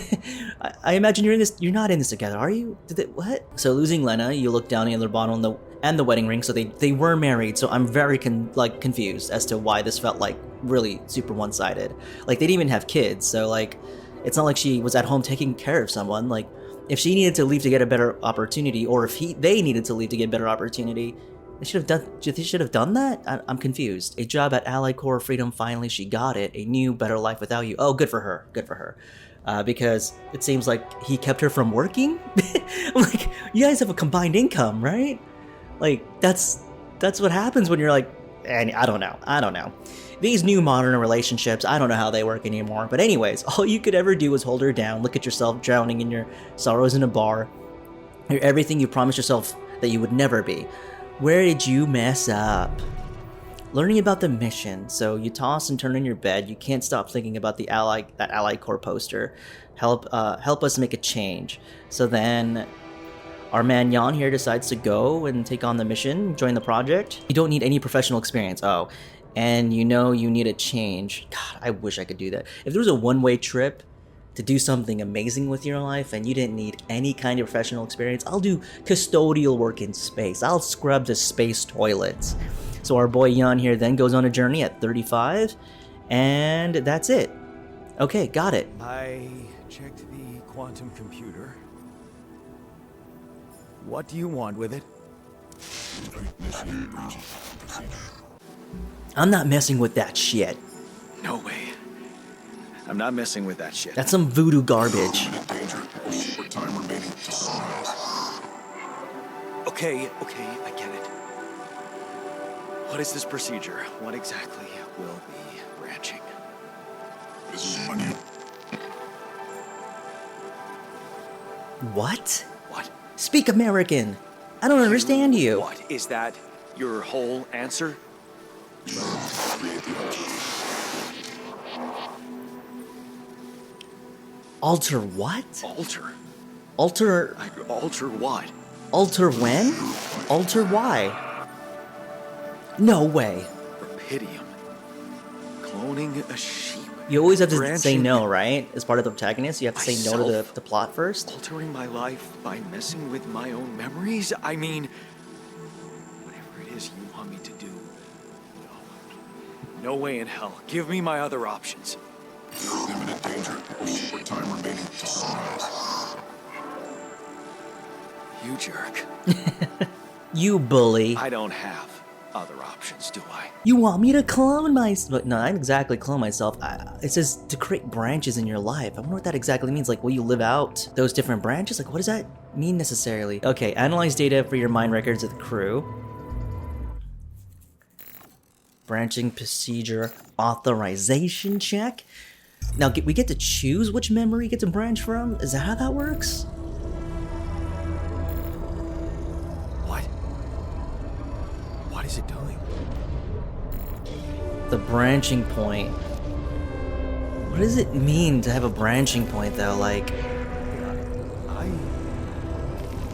I imagine you're not in this together, are you? What? So losing Lena, you look down at the other bottle and the wedding ring, so they were married, so I'm very confused as to why this felt like really super one-sided. Like, they didn't even have kids, so like, it's not like she was at home taking care of someone. Like, if she needed to leave to get a better opportunity, or if they needed to leave to get a better opportunity, they should have done that? I'm confused. A job at Allied Corps, freedom, finally she got it. A new, better life without you. Oh, good for her. Good for her. Because it seems like he kept her from working. I'm like, you guys have a combined income, right? Like, that's what happens when you're like, and I don't know. These new modern relationships, I don't know how they work anymore. But anyways, all you could ever do was hold her down, look at yourself drowning in your sorrows in a bar. You're everything you promised yourself that you would never be. Where did you mess up? Learning about the mission. So you toss and turn in your bed. You can't stop thinking about that Allied Corps poster. Help us make a change. So then our man Jan here decides to go and take on the mission, join the project. You don't need any professional experience. Oh, and you know you need a change. God, I wish I could do that. If there was a one-way trip to do something amazing with your life and you didn't need any kind of professional experience, I'll do custodial work in space. I'll scrub the space toilets. So our boy Jan here then goes on a journey at 35, and that's it. Okay, got it. I checked the quantum computer. What do you want with it? I'm not messing with that shit. No way. I'm not messing with that shit. That's some voodoo garbage. Okay, I get it. What is this procedure? What exactly will be branching? This is on you. What? What? Speak American. I don't understand you. What? Is that your whole answer? Alter what? Alter? Alter... Alter what? Alter when? Alter why? No way. Rapidium. Cloning a sheep. You always have to say Branching- no, right? As part of the protagonist, you have to say no to Myself? the plot first. Altering my life by messing with my own memories? I mean, whatever it is you want me to do. No. No way in hell. Give me my other options. You're in imminent danger. Short time remaining to sunrise. You jerk. You bully. I don't have other options, do I? You want me to clone myself? No, not exactly clone myself. It says to create branches in your life. I wonder what that exactly means. Like, will you live out those different branches? Like, what does that mean necessarily? Okay, analyze data for your mind records of the crew. Branching procedure authorization check. Now, we get to choose which memory you get to branch from? Is that how that works? What? What is it doing? The branching point. What does it mean to have a branching point, though? Like, I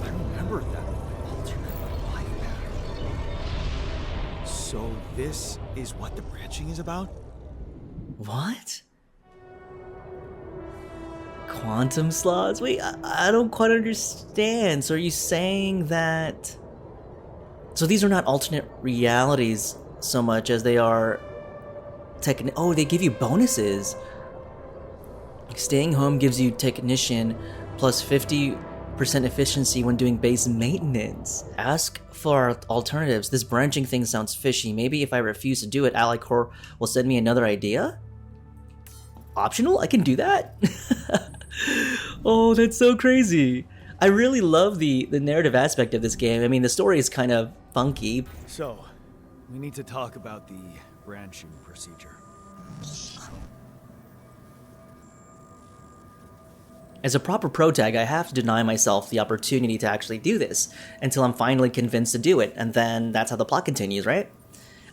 remember that alternate life pattern. So this is what the branching is about? what? Quantum slots? Wait, I don't quite understand. So are you saying that... So these are not alternate realities so much as they are... Oh, they give you bonuses. Staying home gives you technician plus 50% efficiency when doing base maintenance. Ask for alternatives. This branching thing sounds fishy. Maybe if I refuse to do it, Allied Corps will send me another idea? Optional? I can do that? Oh, that's so crazy. I really love the narrative aspect of this game. I mean, the story is kind of funky. So, we need to talk about the branching procedure. As a proper protag, I have to deny myself the opportunity to actually do this until I'm finally convinced to do it, and then that's how the plot continues, right?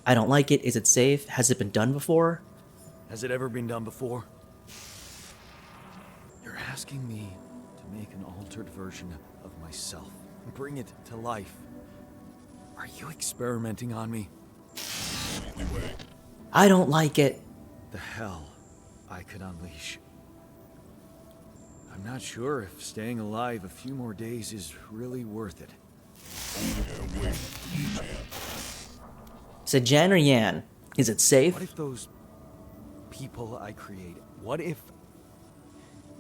I don't like it. Is it safe? Has it been done before? Has it ever been done before? You're asking me to make an altered version of myself. bring it to life. Are you experimenting on me? Anyway, I don't like it. The hell I could unleash. I'm not sure if staying alive a few more days is really worth it. So Jan or Yan? Is it safe? What if those people I create? What if...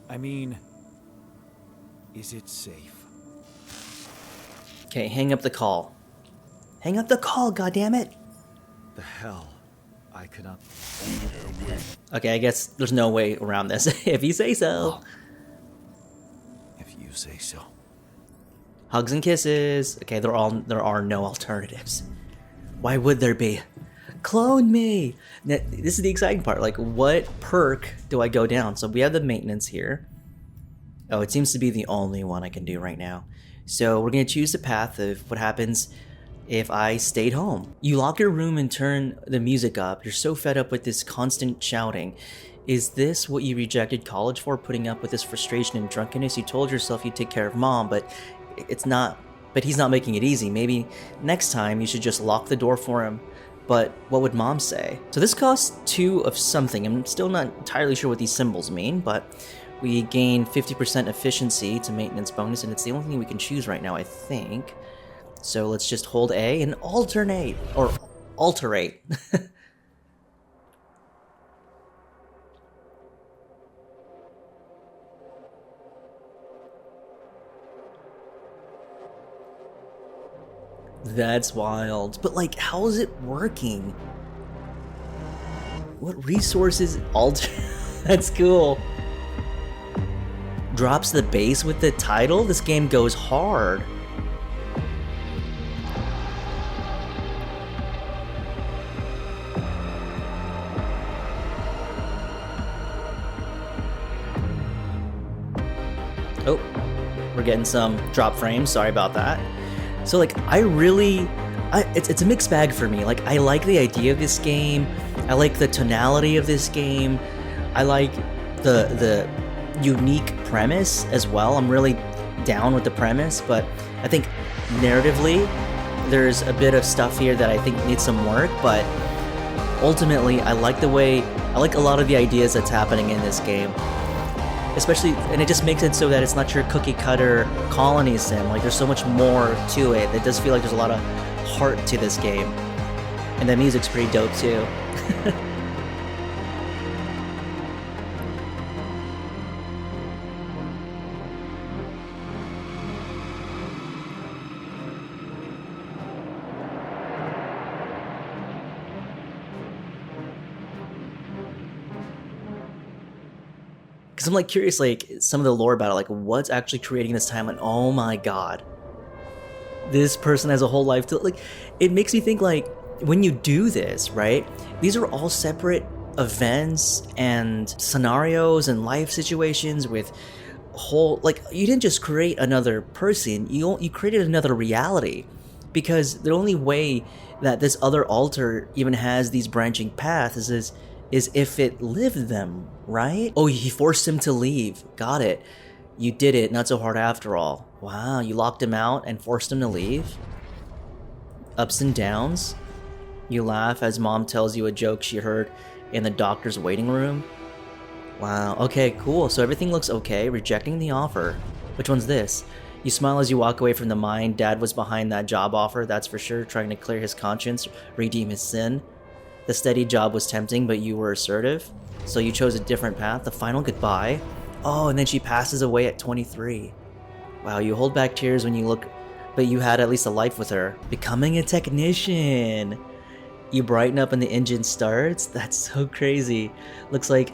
I mean... Is it safe? Okay, hang up the call. Hang up the call, goddammit! The hell I could not... Okay, I guess there's no way around this, if you say so. If you say so. Hugs and kisses. Okay, there are no alternatives. Why would there be? Clone me! Now, this is the exciting part. Like, what perk do I go down? So we have the maintenance here. Oh, it seems to be the only one I can do right now. So we're going to choose the path of what happens if I stayed home. You lock your room and turn the music up. You're so fed up with this constant shouting. Is this what you rejected college for, putting up with this frustration and drunkenness? You told yourself you'd take care of mom, but it's not. But he's not making it easy. Maybe next time you should just lock the door for him. But what would mom say? So this costs 2 of something. I'm still not entirely sure what these symbols mean, but we gain 50% efficiency to maintenance bonus, and it's the only thing we can choose right now, I think. So let's just hold A and alternate, or alterate. That's wild. But like, how is it working? What resources alter? That's cool. Drops the bass with the title? This game goes hard. Oh, we're getting some drop frames. Sorry about that. So like, it's a mixed bag for me. Like, I like the idea of this game. I like the tonality of this game. I like the unique premise as well. I'm really down with the premise, but I think narratively, there's a bit of stuff here that I think needs some work, but ultimately, I like a lot of the ideas that's happening in this game. Especially, and it just makes it so that it's not your cookie cutter colony sim. Like, there's so much more to it. It does feel like there's a lot of heart to this game. And the music's pretty dope too. Because I'm like curious, like some of the lore about it, like what's actually creating this timeline. Oh my god, this person has a whole life to like. It makes me think like when you do this, right? These are all separate events and scenarios and life situations with whole like you didn't just create another person. You created another reality, because the only way that this other altar even has these branching paths is if it lived them, right? Oh, he forced him to leave. Got it. You did it. Not so hard after all. Wow, you locked him out and forced him to leave? Ups and downs. You laugh as mom tells you a joke she heard in the doctor's waiting room. Wow, okay, cool. So everything looks okay. Rejecting the offer. Which one's this? You smile as you walk away from the mine. Dad was behind that job offer, that's for sure. Trying to clear his conscience, redeem his sin. The steady job was tempting, but you were assertive, so you chose a different path. The final goodbye. Oh, and then she passes away at 23. Wow, you hold back tears when you look, but you had at least a life with her. Becoming a technician. You brighten up and the engine starts. That's so crazy. Looks like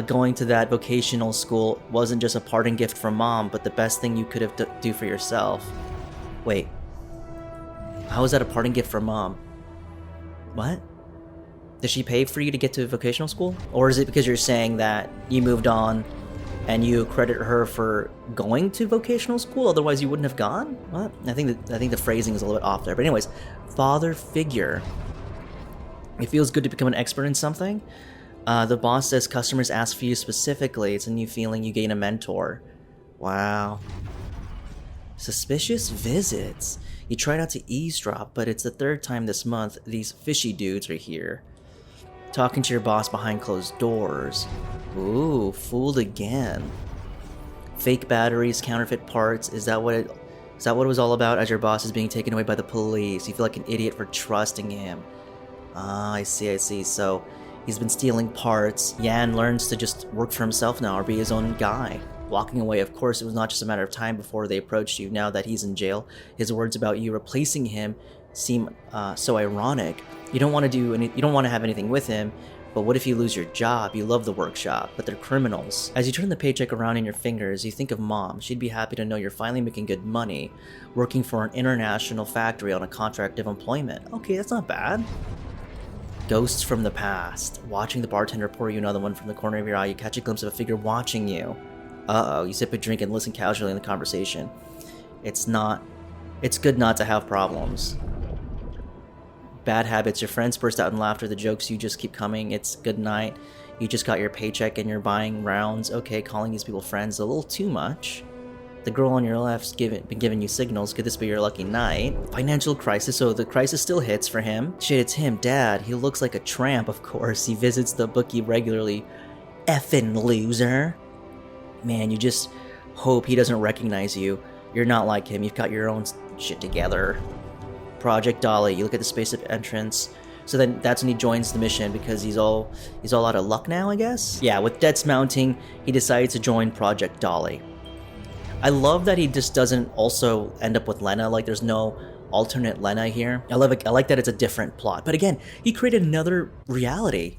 going to that vocational school wasn't just a parting gift from mom, but the best thing you could have do for yourself. Wait. How is that a parting gift from mom? What? Did she pay for you to get to vocational school? Or is it because you're saying that you moved on and you credit her for going to vocational school? Otherwise you wouldn't have gone? What? I think the phrasing is a little bit off there. But anyways, father figure. It feels good to become an expert in something. The boss says customers ask for you specifically. It's a new feeling. You gain a mentor. Wow. Suspicious visits. You try not to eavesdrop, but it's the third time this month these fishy dudes are here. Talking to your boss behind closed doors. Ooh, fooled again. Fake batteries, counterfeit parts. Is that what it was all about as your boss is being taken away by the police? You feel like an idiot for trusting him. Ah, I see. So, he's been stealing parts. Jan learns to just work for himself now or be his own guy. Walking away, of course, it was not just a matter of time before they approached you. Now that he's in jail, his words about you replacing him seem so ironic. You don't want to have anything with him, but what if you lose your job? You love the workshop, but they're criminals. As you turn the paycheck around in your fingers, you think of Mom. She'd be happy to know you're finally making good money, working for an international factory on a contract of employment. Okay, that's not bad. Ghosts from the past. Watching the bartender pour you another one from the corner of your eye, you catch a glimpse of a figure watching you. Uh-oh, you sip a drink and listen casually in the conversation. It's good not to have problems. Bad habits. Your friends burst out in laughter. The jokes you just keep coming. It's good night. You just got your paycheck and you're buying rounds. Okay, calling these people friends is a little too much. The girl on your left's been giving you signals. Could this be your lucky night? Financial crisis. So the crisis still hits for him. Shit, it's him, Dad. He looks like a tramp, of course. He visits the bookie regularly. Effing loser. Man, you just hope he doesn't recognize you. You're not like him. You've got your own shit together. Project Dolly. You look at the spaceship entrance. So then that's when he joins the mission because he's all out of luck now, I guess? Yeah, with debts mounting, he decides to join Project Dolly. I love that he just doesn't also end up with Lena. Like, there's no alternate Lena here. I like that it's a different plot. But again, he created another reality.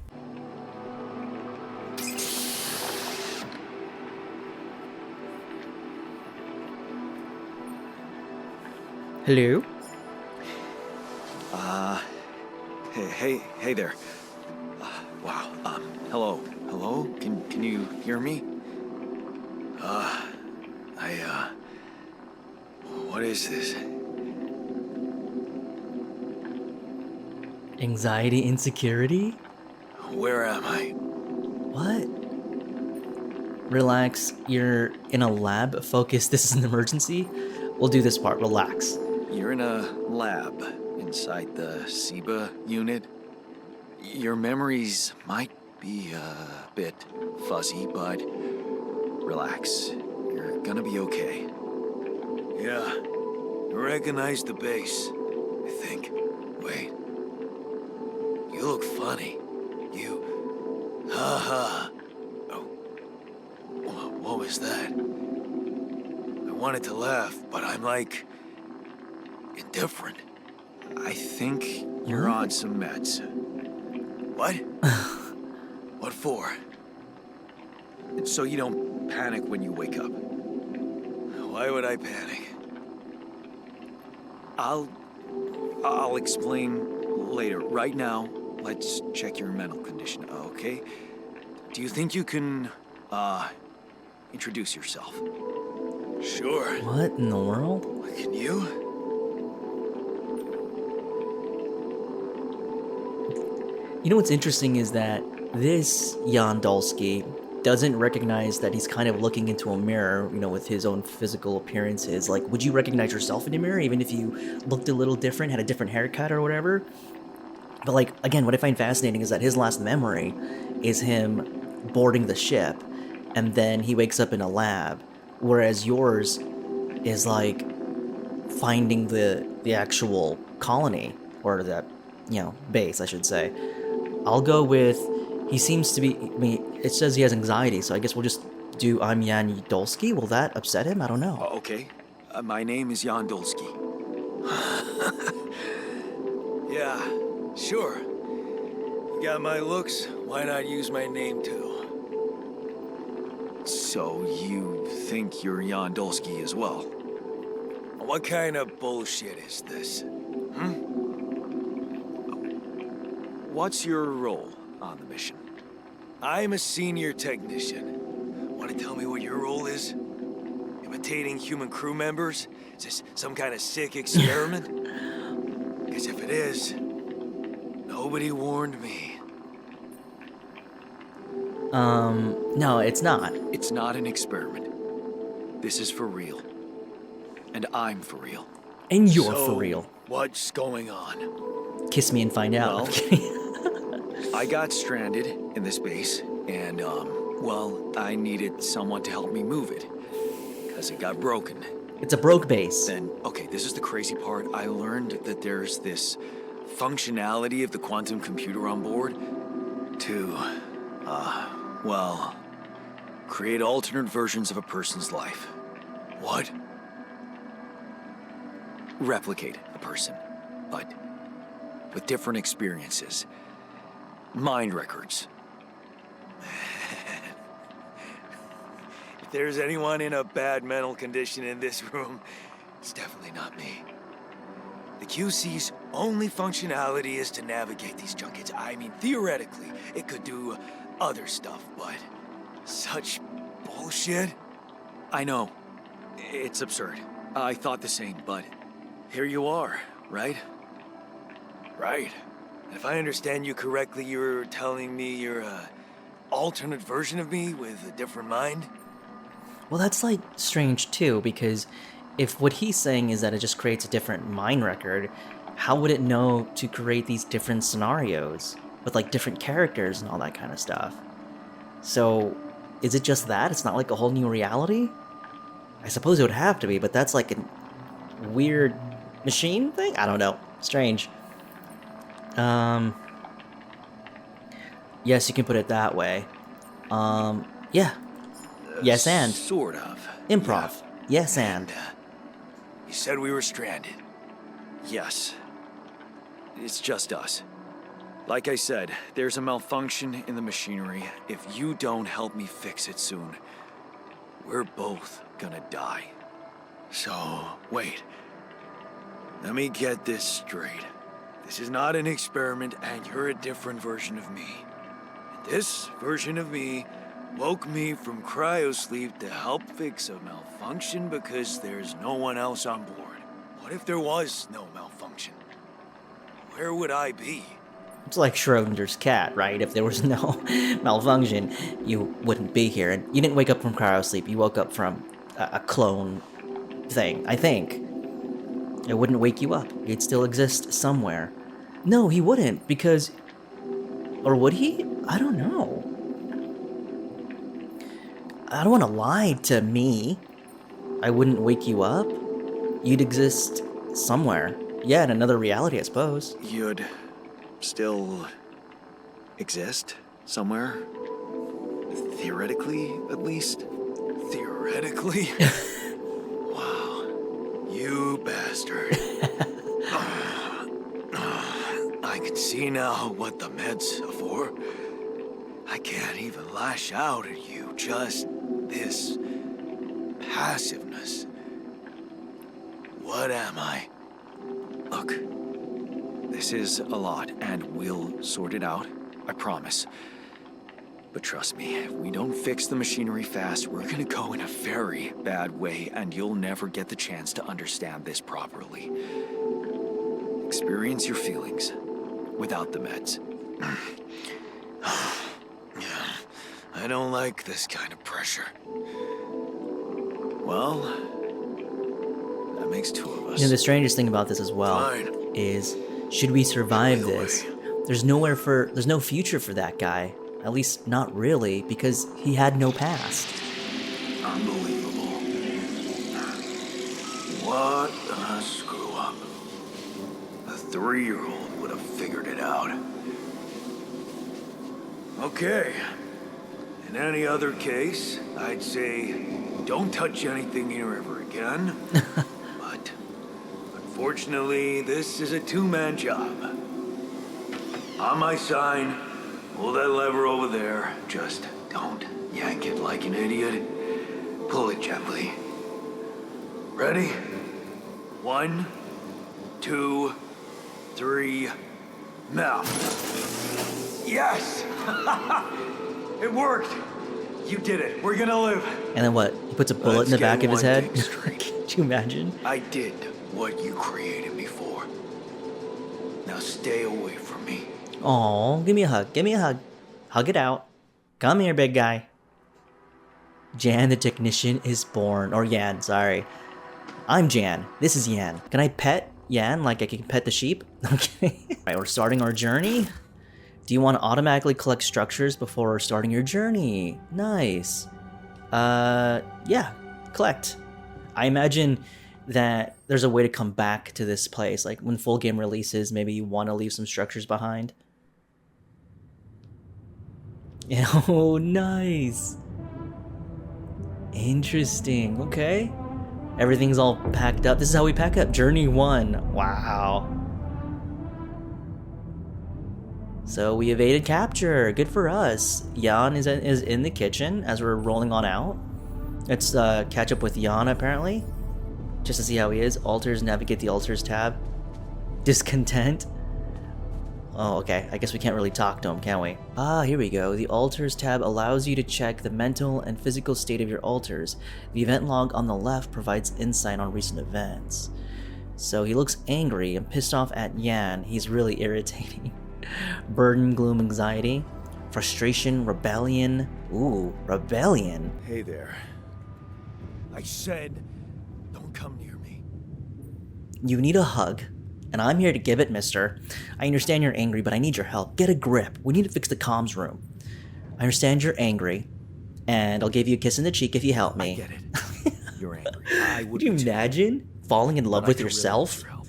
Hello? Hey there. Wow. Hello? Can you hear me? What is this? Anxiety, insecurity? Where am I? What? Relax, you're in a lab. Focus, this is an emergency. We'll do this part, relax. You're in a lab inside the SIBA unit. Your memories might be a bit fuzzy, but relax. You're gonna be okay. Yeah, I recognize the base, I think. Wait. You look funny. Ha. Oh. What was that? I wanted to laugh, but I'm like... indifferent. I think you're on some meds. What? What for? So you don't panic when you wake up. Why would I panic? I'll explain later. Right now, let's check your mental condition, okay? Do you think you can, introduce yourself? Sure. What in the world? Can you? You know what's interesting is that this Jan Dolski doesn't recognize that he's kind of looking into a mirror, with his own physical appearances. Like, would you recognize yourself in a mirror even if you looked a little different, had a different haircut or whatever? But like, again, what I find fascinating is that his last memory is him boarding the ship and then he wakes up in a lab, whereas yours is like finding the actual colony, or that, base, I should say. I'll go with, he seems to be, it says he has anxiety, so I guess we'll just do I'm Jan Dolski. Will that upset him? I don't know. Okay. My name is Jan Dolski. Yeah, sure. You got my looks, why not use my name too? So you think you're Jan Dolski as well? What kind of bullshit is this? What's your role on the mission? I'm a senior technician. Want to tell me what your role is? Imitating human crew members? Is this some kind of sick experiment? Because if it is, nobody warned me. No, it's not. It's not an experiment. This is for real. And I'm for real. And you're So, for real. What's going on? Kiss me and find out. Well, I'm kidding. I got stranded in this base, and, well, I needed someone to help me move it. Because it got broken. It's a broke base. Then, okay, this is the crazy part. I learned that there's this functionality of the quantum computer on board to, well, create alternate versions of a person's life. What? Replicate a person, but with different experiences. Mind records. If there's anyone in a bad mental condition in this room, it's definitely not me. The QC's only functionality is to navigate these junkets. I mean, theoretically, it could do other stuff, but such bullshit? I know. It's absurd. I thought the same, but here you are, right? Right. If I understand you correctly, you're telling me you're a alternate version of me with a different mind? Well, that's like strange too, because if what he's saying is that it just creates a different mind record, how would it know to create these different scenarios with like different characters and all that kind of stuff? So, is it just that? It's not like a whole new reality? I suppose it would have to be, but that's like a weird machine thing? I don't know. Strange. Yes, you can put it that way. Yeah. Yes, and. Sort of. Improv. Yes, and. You said we were stranded. Yes. It's just us. Like I said, there's a malfunction in the machinery. If you don't help me fix it soon, we're both gonna die. So, wait. Let me get this straight. This is not an experiment, and you're a different version of me. And this version of me woke me from cryosleep to help fix a malfunction because there's no one else on board. What if there was no malfunction? Where would I be? It's like Schrodinger's cat, right? If there was no malfunction, you wouldn't be here. And you didn't wake up from cryosleep. You woke up from a clone thing, I think. It wouldn't wake you up. You'd still exist somewhere. No, he wouldn't, because... Or would he? I don't know. I don't want to lie to me. I wouldn't wake you up. You'd exist somewhere. Yeah, in another reality, I suppose. You'd still exist somewhere? Theoretically, at least? Theoretically? Wow. You bastard. I can see now what the meds are for. I can't even lash out at you, just this passiveness. What am I? Look, this is a lot, and we'll sort it out, I promise. But trust me, if we don't fix the machinery fast, we're gonna go in a very bad way, and you'll never get the chance to understand this properly. Experience your feelings without the meds. I don't like this kind of pressure. Well, that makes two of us. You know, the strangest thing about this as well Fine. is, should we survive Either this? way. There's no future for that guy. At least, not really, because he had no past. Unbelievable. What a screw up. A 3-year-old would have figured it out. Okay. In any other case, I'd say don't touch anything here ever again. But unfortunately, this is a two-man job. On my sign, pull that lever over there. Just don't yank it like an idiot. Pull it gently. Ready? 1, 2, 3, now. Yes! It worked! You did it. We're gonna live. And then what? He puts a bullet Let's in the get back of his one head? thing straight. Could you imagine? I did what you created me for. Now stay away from me. Aw, give me a hug. Give me a hug. Hug it out. Come here, big guy. Jan the technician is born. Or Jan, sorry. I'm Jan. This is Yan. Can I pet Yan like I can pet the sheep? Okay. Alright, we're starting our journey. Do you want to automatically collect structures before starting your journey? Nice. Yeah, collect. I imagine that there's a way to come back to this place. Like when full game releases, maybe you want to leave some structures behind. Oh, nice. Interesting. Okay. Everything's all packed up. This is how we pack up. Journey 1. Wow. So we evaded capture. Good for us. Jan is in the kitchen as we're rolling on out. Let's catch up with Jan apparently, just to see how he is. Altars, navigate the altars tab. Discontent. Oh, okay. I guess we can't really talk to him, can we? Ah, here we go. The altars tab allows you to check the mental and physical state of your altars. The event log on the left provides insight on recent events. So he looks angry and pissed off at Jan. He's really irritating. Burden, gloom, anxiety, frustration, rebellion. Ooh, rebellion. Hey there. I said, don't come near me. You need a hug, and I'm here to give it, mister. I understand you're angry, but I need your help. Get a grip. We need to fix the comms room. I understand you're angry, and I'll give you a kiss in the cheek if you help me. I get it. You're angry. I would Could you be too. imagine falling in love But I with could really yourself? use your help.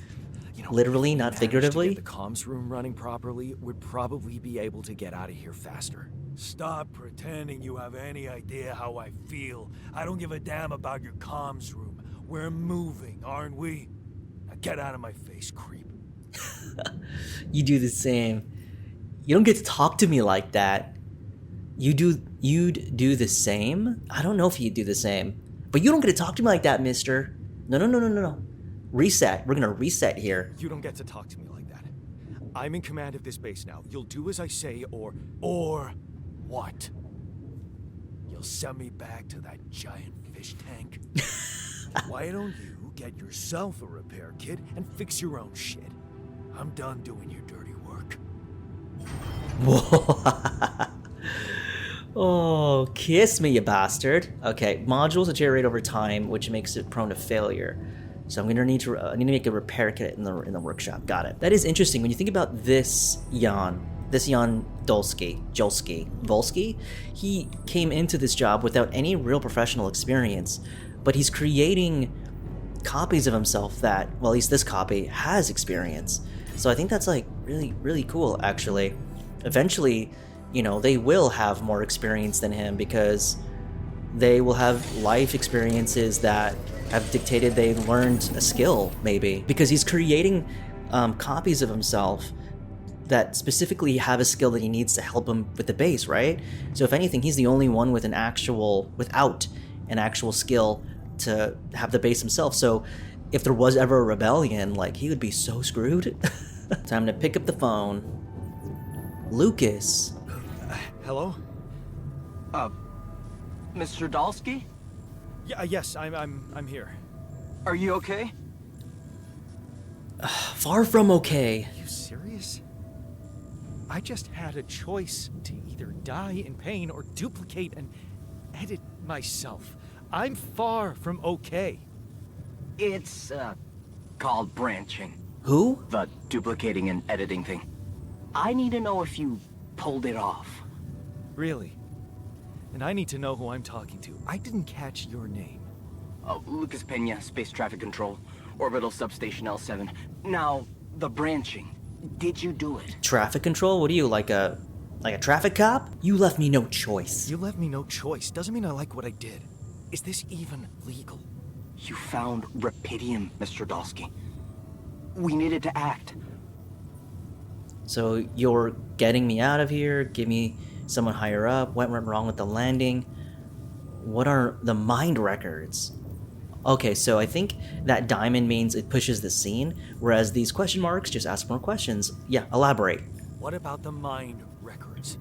You know, Literally, if we not managed to figuratively? get the comms room running properly, we'd probably be able to get out of here faster. Stop pretending you have any idea how I feel. I don't give a damn about your comms room. We're moving, aren't we? Now get out of my face, creep. You do the same. You don't get to talk to me like that. You'd do the same? I don't know if you'd do the same. But you don't get to talk to me like that, mister. No. Reset. We're gonna reset here. You don't get to talk to me like that. I'm in command of this base now. You'll do as I say, or what? You'll send me back to that giant fish tank? Why don't you get yourself a repair kit and fix your own shit? I'm done doing your dirty work. Whoa. Oh, kiss me, you bastard. Okay, modules deteriorate over time, which makes it prone to failure. So I'm gonna need to make a repair kit in the workshop. Got it. That is interesting when you think about this Jan Dolski. He came into this job without any real professional experience, but he's creating copies of himself that, well, at least this copy has experience. So I think that's like really, really cool, actually. Eventually, you know, they will have more experience than him because they will have life experiences that have dictated they learned a skill, maybe. Because he's creating copies of himself that specifically have a skill that he needs to help him with the base, right? So if anything, he's the only one with without an actual skill to have the base himself. So if there was ever a rebellion, like, he would be so screwed. Time to pick up the phone. Lucas. Hello? Mr. Dolski? Yeah, yes, I'm here. Are you okay? Far from okay. Are you serious? I just had a choice to either die in pain or duplicate and edit myself. I'm far from okay. It's, called branching. Who? The duplicating and editing thing. I need to know if you pulled it off. Really? And I need to know who I'm talking to. I didn't catch your name. Lucas Pena, Space Traffic Control, Orbital Substation L7. Now, the branching. Did you do it? Traffic control? What are you, like a traffic cop? You left me no choice. You left me no choice. Doesn't mean I like what I did. Is this even legal? You found Rapidium, Mr. Dolski. We needed to act. So you're getting me out of here, give me someone higher up, what went wrong with the landing? What are the mind records? Okay, so I think that diamond means it pushes the scene, whereas these question marks just ask more questions. Yeah, elaborate. What about the mind records?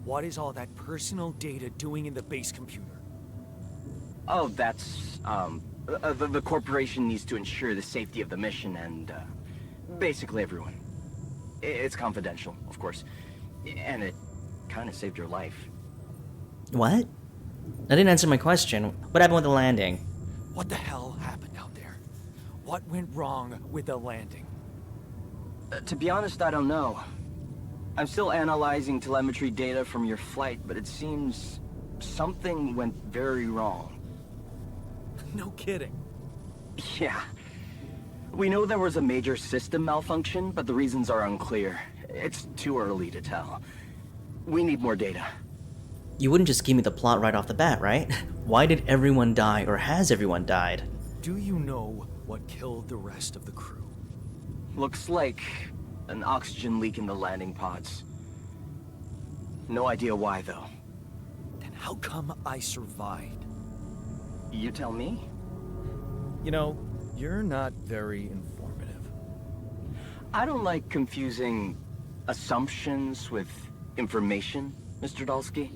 What is all that personal data doing in the base computer? Oh, that's, the corporation needs to ensure the safety of the mission and, basically everyone. It's confidential, of course. And it kind of saved your life. What? That didn't answer my question. What happened with the landing? What the hell happened out there? What went wrong with the landing? To be honest, I don't know. I'm still analyzing telemetry data from your flight, but it seems something went very wrong. No kidding. Yeah. We know there was a major system malfunction, but the reasons are unclear. It's too early to tell. We need more data. You wouldn't just give me the plot right off the bat, right? Why did everyone die, or has everyone died? Do you know what killed the rest of the crew? Looks like an oxygen leak in the landing pods. No idea why, though. Then how come I survived? You tell me? You know, you're not very informative. I don't like confusing assumptions with information, Mr. Dolski.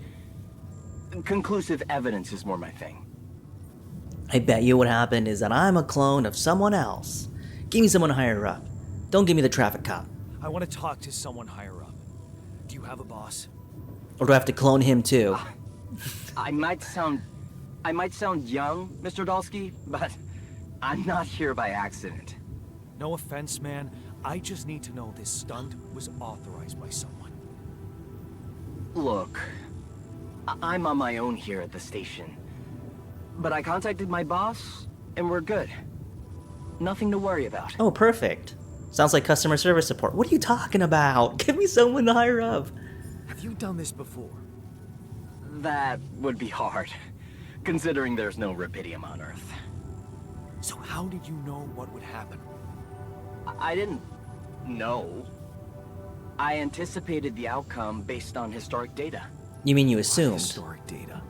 Conclusive evidence is more my thing. I bet you what happened is that I'm a clone of someone else. Give me someone higher up. Don't give me the traffic cop. I want to talk to someone higher up. Do you have a boss? Or do I have to clone him too? I might sound young, Mr. Dolski, but I'm not here by accident. No offense, man. I just need to know this stunt was authorized by someone. Look, I'm on my own here at the station. But I contacted my boss, and we're good. Nothing to worry about. Oh, perfect. Sounds like customer service support. What are you talking about? Give me someone higher up. Have you done this before? That would be hard, considering there's no rubidium on Earth. So how did you know what would happen? I didn't know. I anticipated the outcome based on historic data. You mean you What assumed? historic data?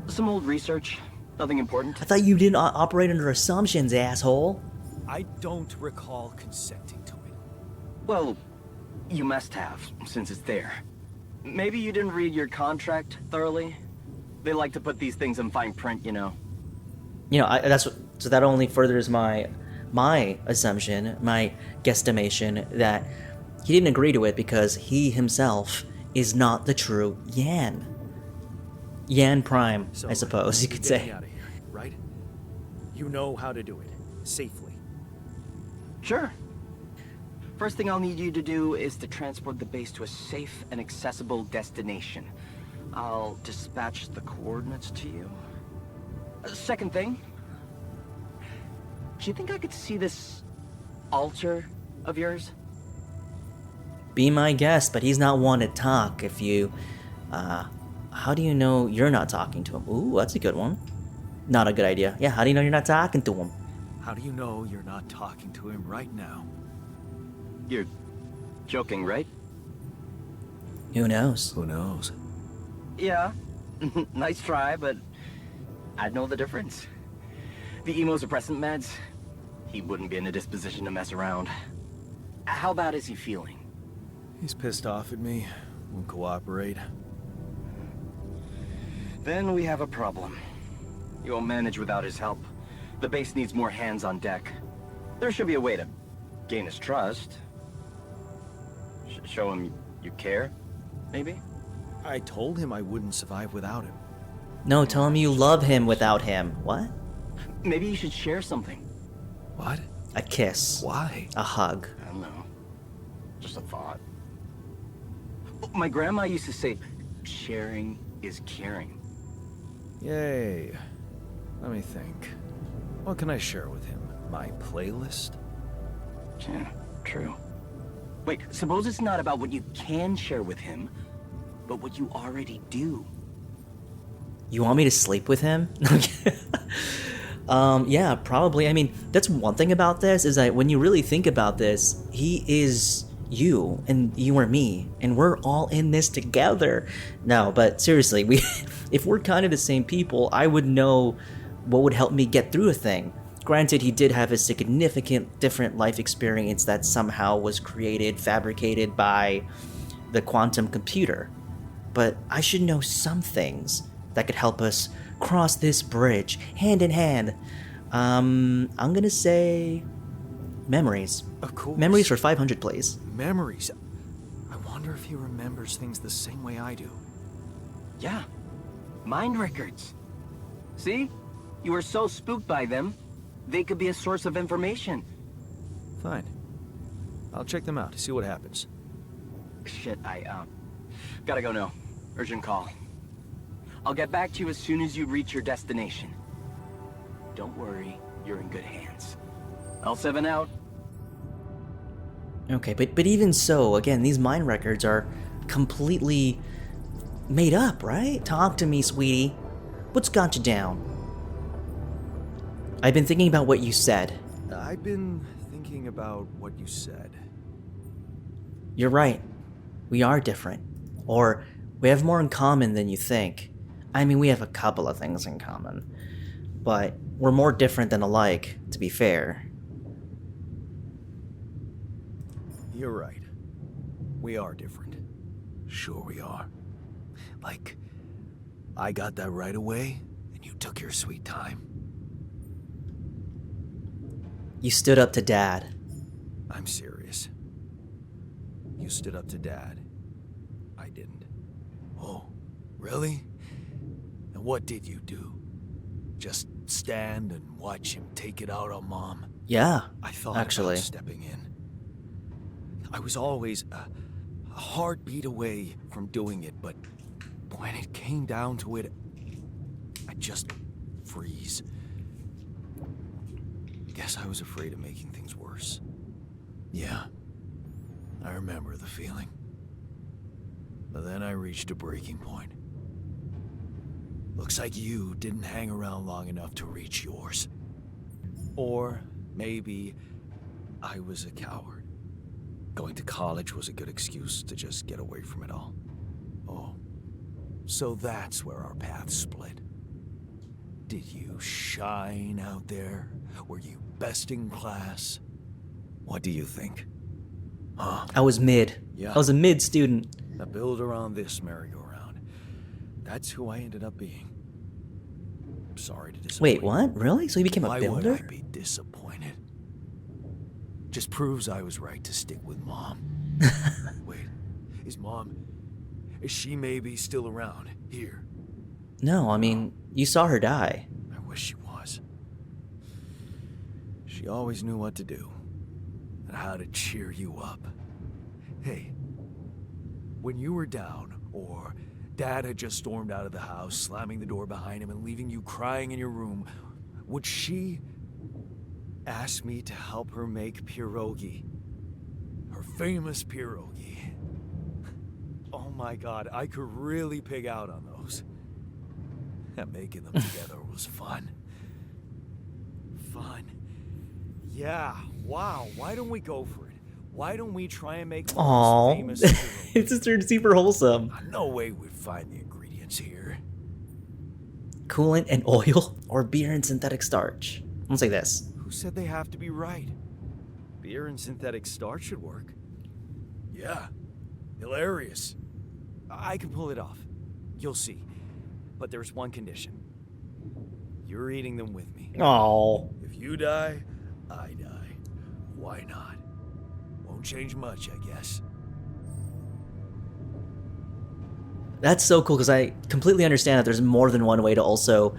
Some old research, nothing important. I thought you didn't operate under assumptions, asshole. I don't recall consenting to it. Well, you must have, since it's there. Maybe you didn't read your contract thoroughly? They like to put these things in fine print, you know. You know, so that only furthers my assumption, my guesstimation that he didn't agree to it because he himself is not the true Jan. Jan Prime, So, I suppose you could get me say. out of here, right? You know how to do it safely. Sure. First thing I'll need you to do is to transport the base to a safe and accessible destination. I'll dispatch the coordinates to you. Second thing, do you think I could see this altar of yours? Be my guest, but he's not one to talk. If you, how do you know you're not talking to him? Ooh, that's a good one. Not a good idea. Yeah, how do you know you're not talking to him? How do you know you're not talking to him right now? You're joking, right? Who knows? Who knows? Yeah. Nice try, but I'd know the difference. The immunosuppressant meds, he wouldn't be in a disposition to mess around. How bad is he feeling? He's pissed off at me. Won't cooperate. Then we have a problem. You won't manage without his help. The base needs more hands on deck. There should be a way to gain his trust. Show him you care, maybe? I told him I wouldn't survive without him. No, tell him you love him without him. What? Maybe you should share something. What? A kiss. Why? A hug. I don't know. Just a thought. My grandma used to say, sharing is caring. Yay. Let me think. What can I share with him? My playlist? Yeah, true. Wait, suppose it's not about what you can share with him, but what you already do. You want me to sleep with him? Yeah, probably. I mean, that's one thing about this is that when you really think about this, he is you and you are me, and we're all in this together. No, but seriously, if we're kind of the same people, I would know what would help me get through a thing. Granted, he did have a significant different life experience that somehow was created, fabricated by the quantum computer. But I should know some things that could help us cross this bridge, hand in hand. I'm gonna say memories. Of course. Memories for 500, please. Memories. I wonder if he remembers things the same way I do. Yeah, mind records. See? You were so spooked by them, They could be a source of information. Fine. I'll check them out, see what happens. Shit, I, gotta go now. Urgent call. I'll get back to you as soon as you reach your destination. Don't worry, you're in good hands. L7 out. Okay, but even so, again, these mine records are completely made up, right? Talk to me, sweetie. What's got you down? I've been thinking about what you said. I've been thinking about what you said. You're right. We are different. Or, we have more in common than you think. I mean, we have a couple of things in common. But we're more different than alike, to be fair. You're right. We are different. Sure we are. Like, I got that right away, and you took your sweet time. You stood up to Dad. I'm serious. You stood up to Dad. I didn't. Oh, really? And what did you do? Just stand and watch him take it out on Mom? Yeah, I thought actually. about stepping in. I was always a heartbeat away from doing it, but when it came down to it, I'd just freeze. Guess I was afraid of making things worse. Yeah, I remember the feeling. But then I reached a breaking point. Looks like you didn't hang around long enough to reach yours. Or maybe I was a coward. Going to college was a good excuse to just get away from it all. Oh, so that's where our paths split. Did you shine out there? Were you best in class? What do you think? Huh? I was mid. Yeah. I was a mid student. Now build around this merry-go-round. That's who I ended up being. Sorry to disappoint. Wait, what? Really? So you became a Why builder? would I be disappointed? Just proves I was right to stick with Mom. Wait, is she maybe still around here? No, I mean, you saw her die. I wish she was. She always knew what to do and how to cheer you up. Hey, when you were down, or Dad had just stormed out of the house, slamming the door behind him and leaving you crying in your room, would she ask me to help her make pierogi? Her famous pierogi. Oh my God, I could really pig out on those. And making them together was fun. Fun. Yeah, wow, why don't we go for it? Why don't we try and make one of those famous pierogi? It's just turned super wholesome. No way we'd find the ingredients here. Coolant and oil, or beer and synthetic starch. I'll say this. Who said they have to be right? Beer and synthetic starch should work. Yeah, hilarious. I can pull it off. You'll see. But there's one condition. You're eating them with me. Oh. If you die, I die. Why not? Won't change much, I guess. That's so cool, because I completely understand that there's more than one way to also,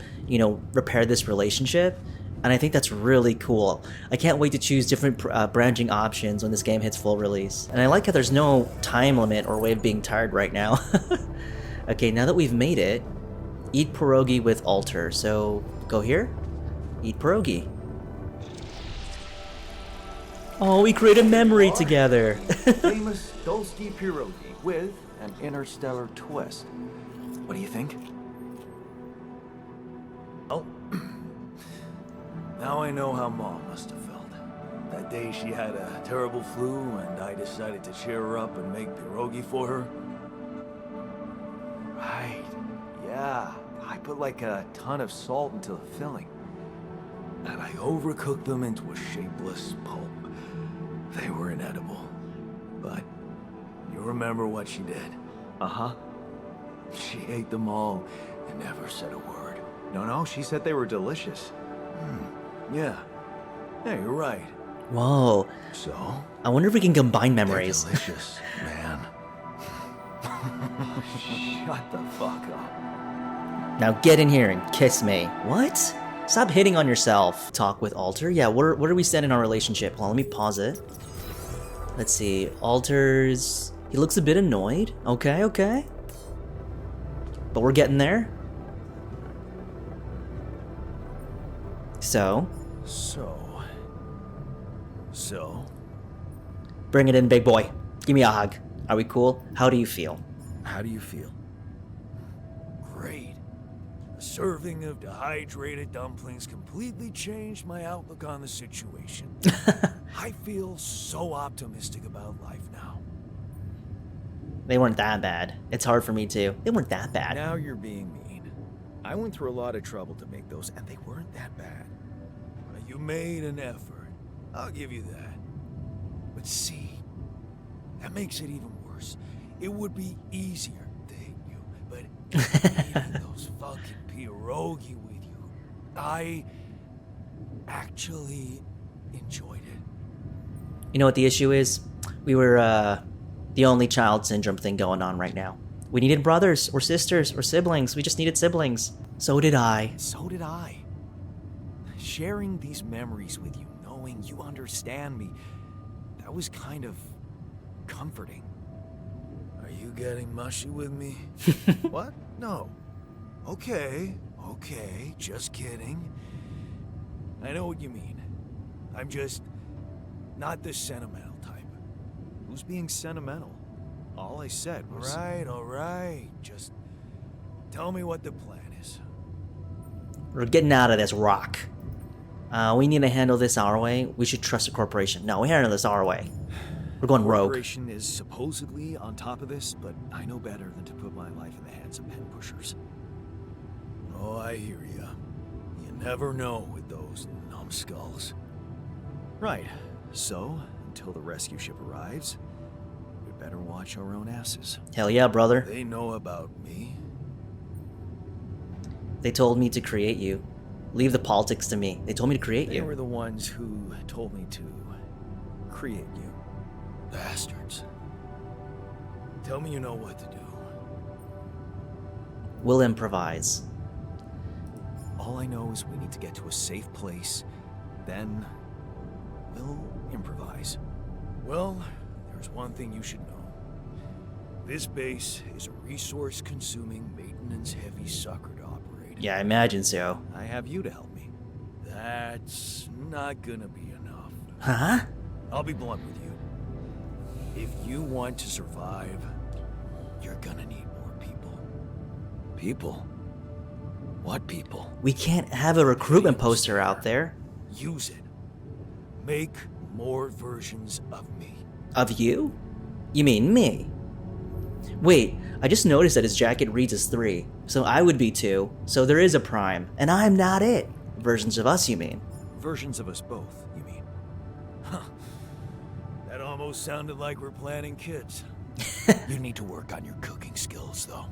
repair this relationship. And I think that's really cool. I can't wait to choose different branching options when this game hits full release. And I like how there's no time limit or way of being tired right now. Okay, now that we've made it, eat pierogi with altar. So go here, eat pierogi. Oh, we create a memory together. Famous Dolski pierogi with an interstellar twist. What do you think? Oh. Now I know how Mom must have felt. That day she had a terrible flu and I decided to cheer her up and make pierogi for her. Right. Yeah. I put like a ton of salt into the filling. And I overcooked them into a shapeless pulp. They were inedible. But you remember what she did? Uh-huh. She ate them all and never said a word. No, she said they were delicious. Yeah. Yeah, you're right. Whoa. So? I wonder if we can combine memories. They're delicious, man. Shut the fuck up. Now get in here and kiss me. What? Stop hitting on yourself. Talk with Alter. Yeah, where do we stand in our relationship? Hold on, let me pause it. Let's see. Alter's... He looks a bit annoyed. Okay, okay. But we're getting there. So? So? Bring it in, big boy. Give me a hug. Are we cool? How do you feel? How do you feel? Great. A serving of dehydrated dumplings completely changed my outlook on the situation. I feel so optimistic about life now. They weren't that bad. It's hard for me too. They weren't that bad. Now you're being mean. I went through a lot of trouble to make those, and they weren't that bad. You made an effort. I'll give you that. But see, that makes it even worse. It would be easier to hit you, but eating those fucking pierogi with you, I actually enjoyed it. You know what the issue is? We were, the only child syndrome thing going on right now. We needed brothers, or sisters, or siblings. We just needed siblings. So did I. So did I. Sharing these memories with you, knowing you understand me, that was kind of comforting. Are you getting mushy with me? What? No. Okay, just kidding. I know what you mean. I'm just not the sentimental type. Who's being sentimental? All I said was... All right. Just tell me what the plan is. We're getting out of this rock. We need to handle this our way. We should trust the corporation. No, we handle this our way. We're going rogue. The corporation is supposedly on top of this, but I know better than to put my life in the hands of pen pushers. Oh, I hear ya. You never know with those numbskulls. Right. So, until the rescue ship arrives, we better watch our own asses. Hell yeah, brother. They know about me. They told me to create you. Leave the politics to me. They told me to create They you. were the ones who told me to create you. Bastards. Tell me you know what to do. We'll improvise. All I know is we need to get to a safe place, then we'll improvise. Well, there's one thing you should know. This base is a resource-consuming, maintenance-heavy sucker to operate. Yeah, I imagine so. I have you to help me. That's not gonna be enough. Huh? I'll be blunt with you. If you want to survive, you're gonna need more people. People? What people? We can't have a recruitment poster out there. Use it. Make more versions of me. Of you? You mean me? Wait, I just noticed that his jacket reads as 3, so I would be 2, so there is a prime, and I'm not it. Versions of us, you mean? Versions of us both, you mean? Huh. That almost sounded like we're planning kids. You need to work on your cooking skills, though.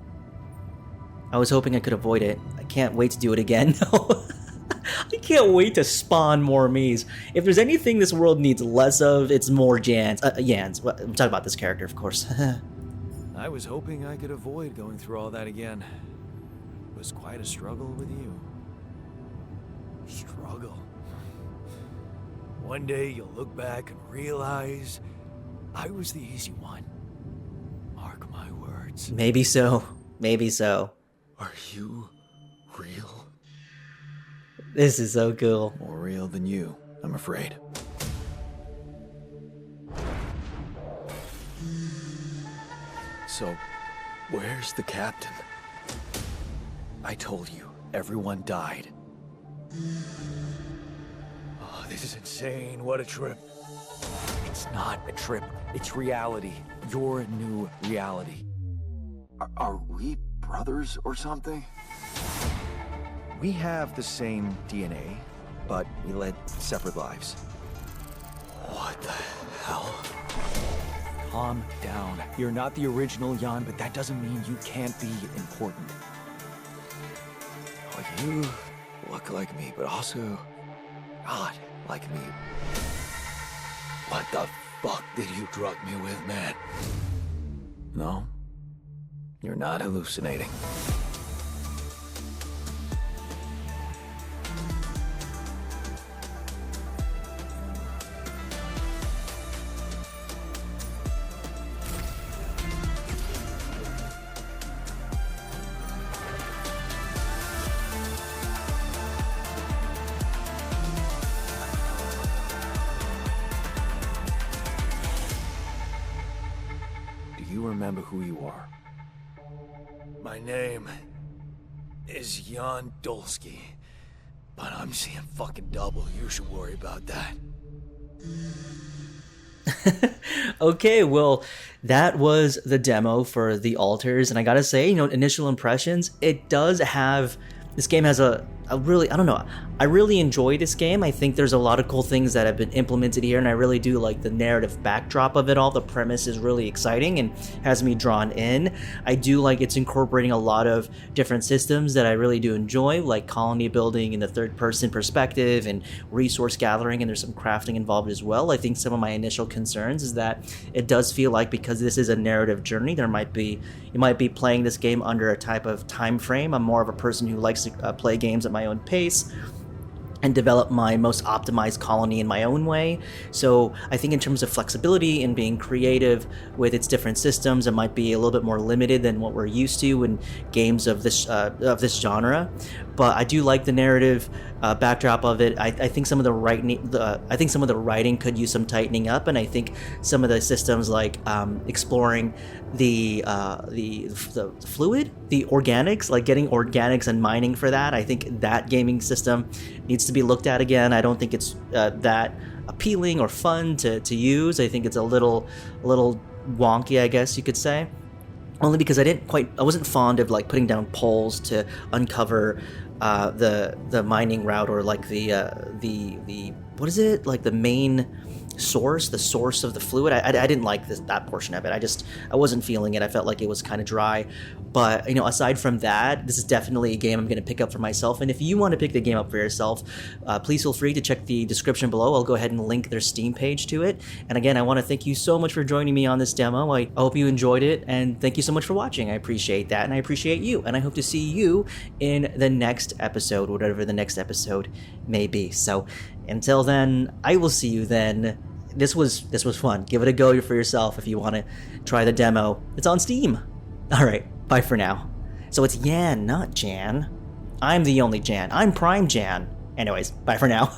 I was hoping I could avoid it. I can't wait to do it again. I can't wait to spawn more me's. If there's anything this world needs less of, it's more Jans. Yans. Well, I'm talking about this character, of course. I was hoping I could avoid going through all that again. It was quite a struggle with you. Struggle. One day you'll look back and realize I was the easy one. Mark my words. Maybe so. Maybe so. Are you real? This is so cool. More real than you, I'm afraid. So, where's the captain? I told you, everyone died. Oh, this is insane. What a trip. It's not a trip. It's reality. Your new reality. Are we brothers or something? We have the same DNA, but we led separate lives. What the hell? Calm down. You're not the original Jan, but that doesn't mean you can't be important. Oh, you look like me, but also not like me. What the fuck did you drug me with, man? No, you're not hallucinating. remember who you are. My name is Jan Dolski, but I'm seeing fucking double. You should worry about that. Okay, well, that was the demo for The Alters, and I gotta say, initial impressions, it does have, this game has a really, I don't know, I really enjoy this game. I think there's a lot of cool things that have been implemented here, and I really do like the narrative backdrop of it all. The premise is really exciting and has me drawn in. I do like it's incorporating a lot of different systems that I really do enjoy, like colony building in the third-person perspective and resource gathering, and there's some crafting involved as well. I think some of my initial concerns is that it does feel like, because this is a narrative journey, you might be playing this game under a type of time frame. I'm more of a person who likes to play games at my own pace and develop my most optimized colony in my own way. So I think in terms of flexibility and being creative with its different systems, it might be a little bit more limited than what we're used to in games of this genre. But I do like the narrative backdrop of it. I think some of the writing could use some tightening up, and I think some of the systems, like exploring the fluid, the organics, like getting organics and mining for that. I think that gaming system needs to be looked at again. I don't think it's that appealing or fun to use. I think it's a little wonky, I guess you could say. Only because I wasn't fond of like putting down poles to uncover the mining route, or like the what is it, like the main source, the source of the fluid. I didn't like that portion of it. I wasn't feeling it. I felt like it was kind of dry. But aside from that, this is definitely a game I'm going to pick up for myself. And if you want to pick the game up for yourself, please feel free to check the description below. I'll go ahead and link their Steam page to it. And again, I want to thank you so much for joining me on this demo. I hope you enjoyed it, and thank you so much for watching. I appreciate that, and I appreciate you, and I hope to see you in the next episode, whatever the next episode may be. So until then, I will see you then. This was fun. Give it a go for yourself if you want to try the demo. It's on Steam. All right, bye for now. So it's Yan, not Jan. I'm the only Jan. I'm Prime Jan. Anyways, bye for now.